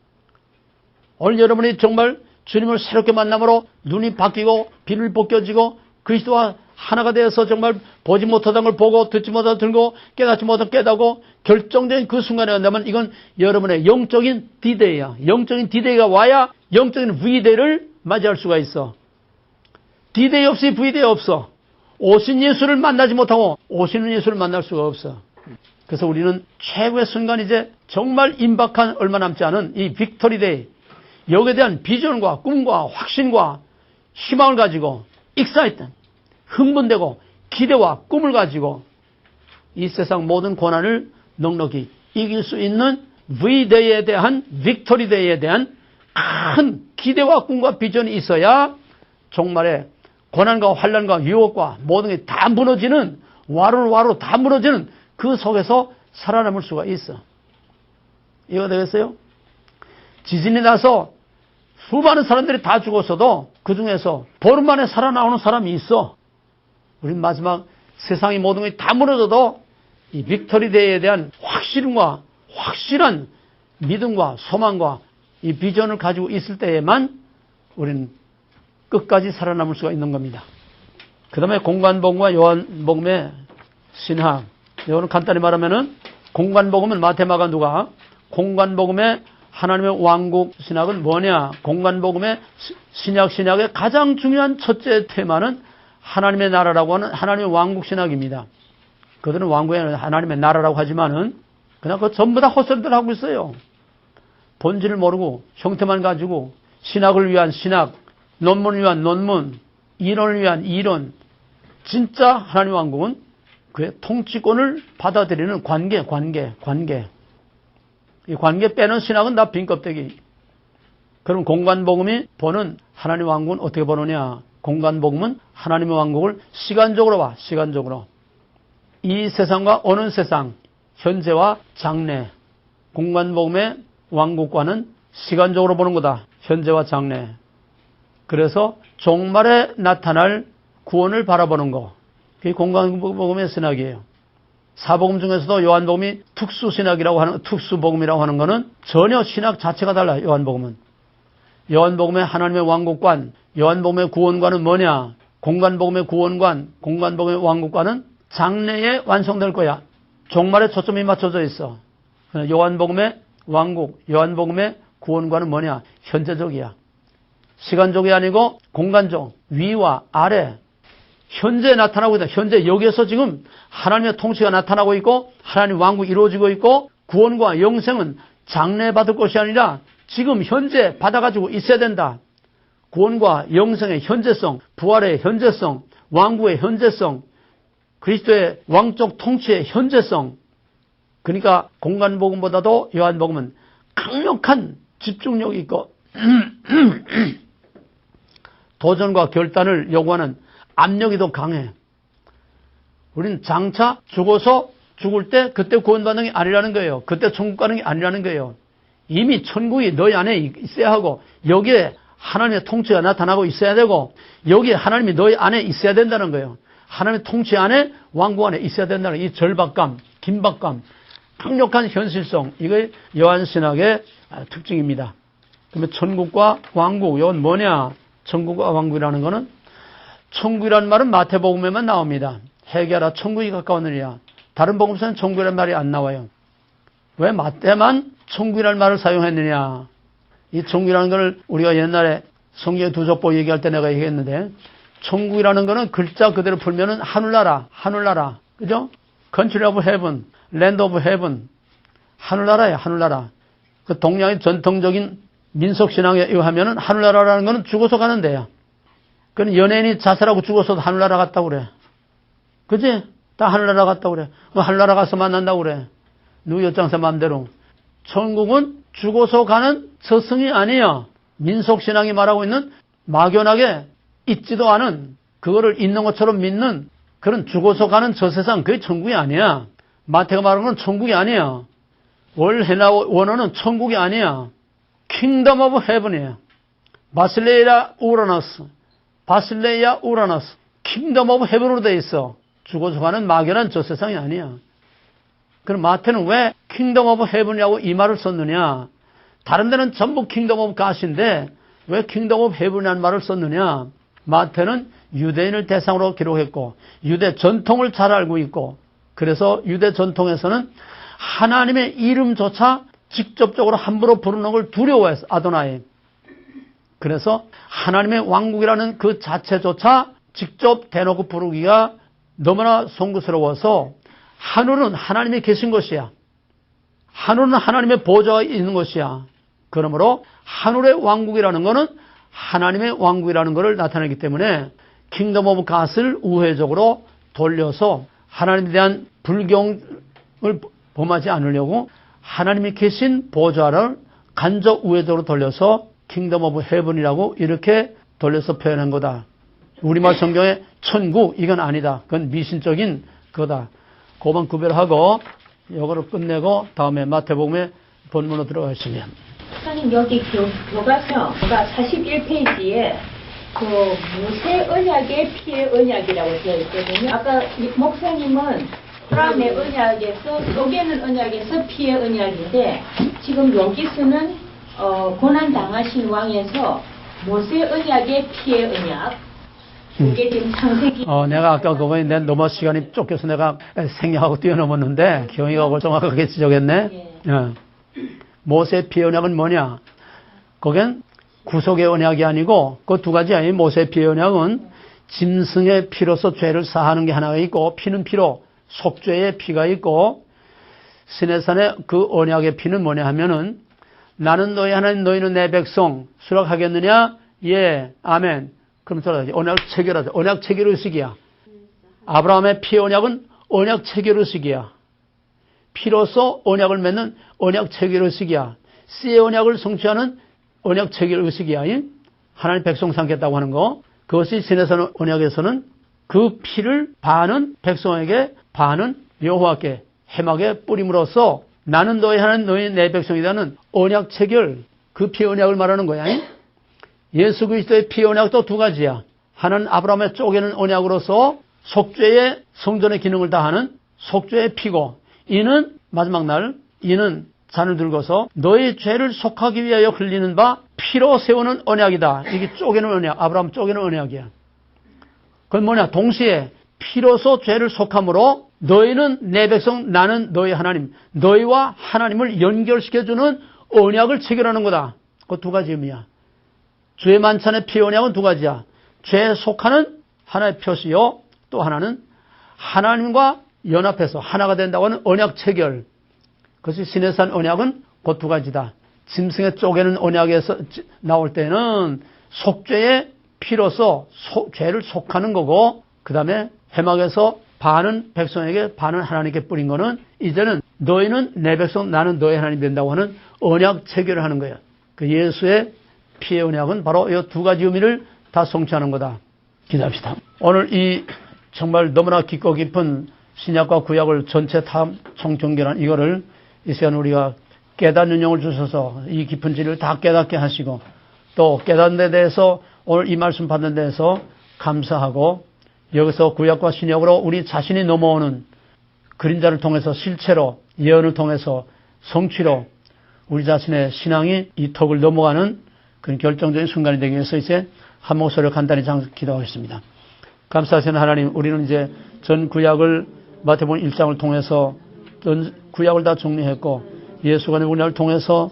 오늘 여러분이 정말 주님을 새롭게 만남으로 눈이 바뀌고 비늘 벗겨지고 그리스도와 하나가 되어서 정말 보지 못하던 걸 보고 듣지 못하던 들고 깨닫지 못하던 깨닫고 결정적인 그 순간에 온다면 이건 여러분의 영적인 D-Day야. 영적인 D-Day가 와야 영적인 V-Day를 맞이할 수가 있어. D-Day 없이 V-Day 없어. 오신 예수를 만나지 못하고 오시는 예수를 만날 수가 없어. 그래서 우리는 최고의 순간 이제 정말 임박한 얼마 남지 않은 이 빅토리 데이, 여기에 대한 비전과 꿈과 확신과 희망을 가지고 익사이트, 흥분되고 기대와 꿈을 가지고 이 세상 모든 고난을 넉넉히 이길 수 있는 V-Day에 대한, 빅토리 데이에 대한 큰 기대와 꿈과 비전이 있어야 종말에 고난과 환난과 유혹과 모든 게 다 무너지는, 와로 다 무너지는 그 속에서 살아남을 수가 있어. 이해가 되겠어요? 지진이 나서 수많은 사람들이 다 죽었어도 그 중에서 보름 만에 살아나오는 사람이 있어. 우린 마지막 세상의 모든 게 다 무너져도 이 빅토리 데이에 대한 확실함과 확실한 믿음과 소망과 이 비전을 가지고 있을 때에만 우리는 끝까지 살아남을 수가 있는 겁니다. 그 다음에 공관복음과 요한복음의 신학. 이거는 간단히 말하면은 공관복음은 마테마가 누가, 공관복음의 하나님의 왕국 신학은 뭐냐? 공관복음의 신약의 가장 중요한 첫째 테마는 하나님의 나라라고 하는 하나님의 왕국 신학입니다. 그들은 왕국에 하나님의 나라라고 하지만은 그냥 그 전부 다 헛소리들 하고 있어요. 본질을 모르고 형태만 가지고 신학을 위한 신학, 논문을 위한 논문, 이론을 위한 이론. 진짜 하나님의 왕국은 그의 통치권을 받아들이는 관계. 이 관계 빼는 신학은 다 빈 껍데기. 그럼 공관복음이 보는 하나님의 왕국은 어떻게 보느냐? 공관복음은 하나님의 왕국을 시간적으로 봐. 시간적으로. 이 세상과 오는 세상, 현재와 장래. 공관복음의 왕국과는 시간적으로 보는 거다. 현재와 장래. 그래서 종말에 나타날 구원을 바라보는 거. 그게 공관복음의 신학이에요. 사복음 중에서도 요한복음이 특수신학이라고 하는, 특수복음이라고 하는 거는 전혀 신학 자체가 달라요. 요한복음은. 요한복음의 하나님의 왕국관, 요한복음의 구원관은 뭐냐? 공관복음의 구원관, 공관복음의 왕국관은 장래에 완성될 거야. 종말에 초점이 맞춰져 있어. 요한복음의 왕국, 요한복음의 구원관은 뭐냐? 현재적이야. 시간적이 아니고 공간적, 위와 아래, 현재 나타나고 있다. 현재 여기에서 지금 하나님의 통치가 나타나고 있고 하나님 왕국이 이루어지고 있고 구원과 영생은 장래 받을 것이 아니라 지금 현재 받아가지고 있어야 된다. 구원과 영생의 현재성, 부활의 현재성, 왕국의 현재성, 그리스도의 왕적 통치의 현재성. 그러니까 공관복음보다도 요한복음은 강력한 집중력이 있고 도전과 결단을 요구하는 압력이 더 강해. 우리는 장차 죽어서 죽을 때 그때 구원받는 게 아니라는 거예요. 그때 천국 가는 게 아니라는 거예요. 이미 천국이 너희 안에 있어야 하고 여기에 하나님의 통치가 나타나고 있어야 되고 여기에 하나님이 너희 안에 있어야 된다는 거예요. 하나님의 통치 안에 왕국 안에 있어야 된다는 이 절박감, 긴박감, 강력한 현실성, 이게 요한신학의 특징입니다. 그러면 천국과 왕국, 이건 뭐냐? 천국과 왕국이라는 거는, 천국이라는 말은 마태복음에만 나옵니다. 회개하라 천국이 가까웠느니라. 다른 복음서는 천국이라는 말이 안 나와요. 왜 마태만 천국이라는 말을 사용했느냐? 이 천국이라는 걸 우리가 옛날에 성경의 두족보 얘기할 때 내가 얘기했는데, 천국이라는 거는 글자 그대로 풀면은 하늘나라, 하늘나라. 그죠? Country of Heaven, Land of Heaven. 하늘나라예요, 하늘나라. 그 동양의 전통적인 민속신앙에 의하면은 하늘나라라는 거는 죽어서 가는 데야. 그건 연예인이 자살하고 죽어서도 하늘나라 갔다고 그래. 그지? 다 하늘나라 갔다고 그래. 뭐 하늘나라 가서 만난다고 그래. 누구 엿장사 마음대로. 천국은 죽어서 가는 저승이 아니야. 민속신앙이 말하고 있는 막연하게 있지도 않은, 그거를 있는 것처럼 믿는 그런 죽어서 가는 저 세상, 그게 천국이 아니야. 마태가 말하는 건 천국이 아니야. 헬라 원어는 천국이 아니야. 킹덤 오브 헤븐이야. 바실레이아 우라노스. 바실레이아 우라노스. 킹덤 오브 헤븐으로 돼 있어. 죽어서 가는 막연한 저 세상이 아니야. 그럼 마태는 왜 킹덤 오브 헤븐이라고 이 말을 썼느냐? 다른 데는 전부 킹덤 오브 갓인데 왜 킹덤 오브 헤븐이라는 말을 썼느냐? 마태는 유대인을 대상으로 기록했고 유대 전통을 잘 알고 있고, 그래서 유대 전통에서는 하나님의 이름조차 직접적으로 함부로 부르는 걸 두려워했어. 아도나이. 그래서 하나님의 왕국이라는 그 자체조차 직접 대놓고 부르기가 너무나 송구스러워서, 하늘은 하나님이 계신 것이야. 하늘은 하나님의 보좌가 있는 것이야. 그러므로 하늘의 왕국이라는 것은 하나님의 왕국이라는 것을 나타내기 때문에 킹덤 오브 갓을 우회적으로 돌려서 하나님에 대한 불경을 범하지 않으려고 하나님이 계신 보좌를 간접 우회적으로 돌려서 킹덤 오브 헤븐이라고 이렇게 돌려서 표현한 거다. 우리말 성경의 천국, 이건 아니다. 그건 미신적인 거다. 그만 구별하고 이거를 끝내고 다음에 마태복음의 본문으로 들어가시면. 목사님, 여기 교과서 41페이지에 그 모세 언약의 피의 언약이라고 되어 있거든요. 아까 목사님은 아브라함의 언약에서, 녹에는 언약에서 피의 언약인데, 지금 여기서는 고난 당하신 왕에서 모세 언약의 피의 언약. 이게 지금 창세기. 내가 아까 그거에 내 넘어 시간이 쫓겨서 내가 생략하고 뛰어넘었는데 경희가 정확하게 지적했네. 예. 모세 피의 언약은 뭐냐? 거긴 구속의 언약이 아니고 그 두 가지야. 이 모세 피의 언약은 짐승의 피로서 죄를 사하는 게 하나가 있고, 피는 피로 속죄의 피가 있고, 시내산의 그 언약의 피는 뭐냐 하면은, 나는 너희 하나님, 너희는 내 백성, 수락하겠느냐? 예, 아멘. 그럼 들어야지. 언약 체결하자. 언약 체결 의식이야. 아브라함의 피 언약은 언약 체결 의식이야. 피로서 언약을 맺는 언약 체결 의식이야. 씨의 언약을 성취하는 언약 체결 의식이야. 하나님 백성 삼겠다고 하는 거. 그것이 시내산 언약에서는 그 피를 반은 백성에게, 반은 여호와께 해막에 뿌림으로써 나는 너희 하나님, 너희 내 백성이라는 언약 체결, 그 피 언약을 말하는 거야. 예수 그리스도의 피 언약도 두 가지야. 하나는 아브라함의 쪼개는 언약으로서 속죄의 성전의 기능을 다하는 속죄의 피고, 이는 마지막 날, 이는 잔을 들고서 너의 죄를 속하기 위하여 흘리는 바 피로 세우는 언약이다. 이게 쪼개는 언약, 아브라함 쪼개는 언약이야. 그건 뭐냐? 동시에 피로서 죄를 속함으로 너희는 내 백성, 나는 너희 하나님, 너희와 하나님을 연결시켜주는 언약을 체결하는 거다. 그 두 가지 의미야. 죄 만찬의 피 언약은 두 가지야. 죄에 속하는 하나의 표시요, 또 하나는 하나님과 연합해서 하나가 된다고 하는 언약 체결. 그것이 시내산 언약은 그 두 가지다. 짐승의 쪼개는 언약에서 나올 때는 속죄의 피로서 죄를 속하는 거고, 그 다음에 해막에서 반은 백성에게 반은 하나님께 뿌린 거는 이제는 너희는 내 백성, 나는 너희 하나님 된다고 하는 언약 체결을 하는 거야. 그 예수의 피의 언약은 바로 이 두 가지 의미를 다 성취하는 거다. 기도합시다. 오늘 이 정말 너무나 깊고 깊은 신약과 구약을 전체 다 총정결한 이거를 이 시간 우리가 깨닫는 영을 주셔서 이 깊은 진리를 다 깨닫게 하시고, 또 깨닫는 데 대해서 오늘 이 말씀 받는 데에서 감사하고, 여기서 구약과 신약으로 우리 자신이 넘어오는 그림자를 통해서 실체로 예언을 통해서 성취로 우리 자신의 신앙이 이 턱을 넘어가는 그런 결정적인 순간이 되기 위해서 이제 한 목소리로 간단히 기도하겠습니다. 감사하시는 하나님, 우리는 이제 전 구약을 마태복음 1장을 통해서 전 구약을 다 정리했고 예수가 우리를 통해서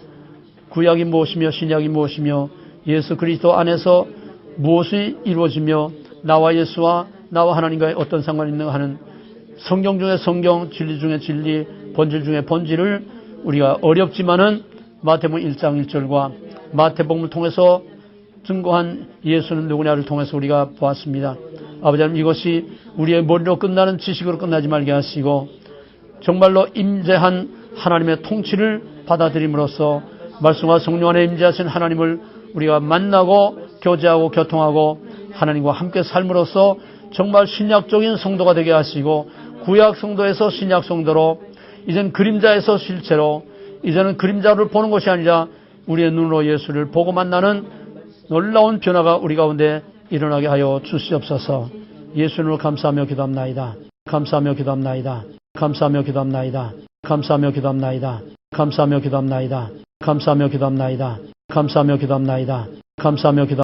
구약이 무엇이며 신약이 무엇이며 예수 그리스도 안에서 무엇이 이루어지며 나와 예수와 나와 하나님과의 어떤 상관이 있는가 하는 성경 중에 성경, 진리 중에 진리, 본질 중에 본질을 우리가 어렵지만은 마태복음 1장 1절과 마태복음을 통해서 증거한 예수는 누구냐를 통해서 우리가 보았습니다. 아버지 하나님, 이것이 우리의 머리로 끝나는 지식으로 끝나지 말게 하시고 정말로 임재한 하나님의 통치를 받아들임으로써 말씀과 성령 안에 임재하신 하나님을 우리가 만나고 교제하고 교통하고 하나님과 함께 삶으로써 정말 신약적인 성도가 되게 하시고 구약 성도에서 신약 성도로 이제는 그림자에서 실체로 이제는 그림자를 보는 것이 아니라 우리의 눈으로 예수를 보고 만나는 놀라운 변화가 우리 가운데 일어나게 하여 주시옵소서. 예수님을 감사하며 기도합나이다. 감사하며 기도합나이다. 감사하며 기도합나이다. 감사하며 기도합나이다. 감사하며 기도합나이다. 감사하며 기도합나이다. 감사하며 기도합나이다. 감사하며 기도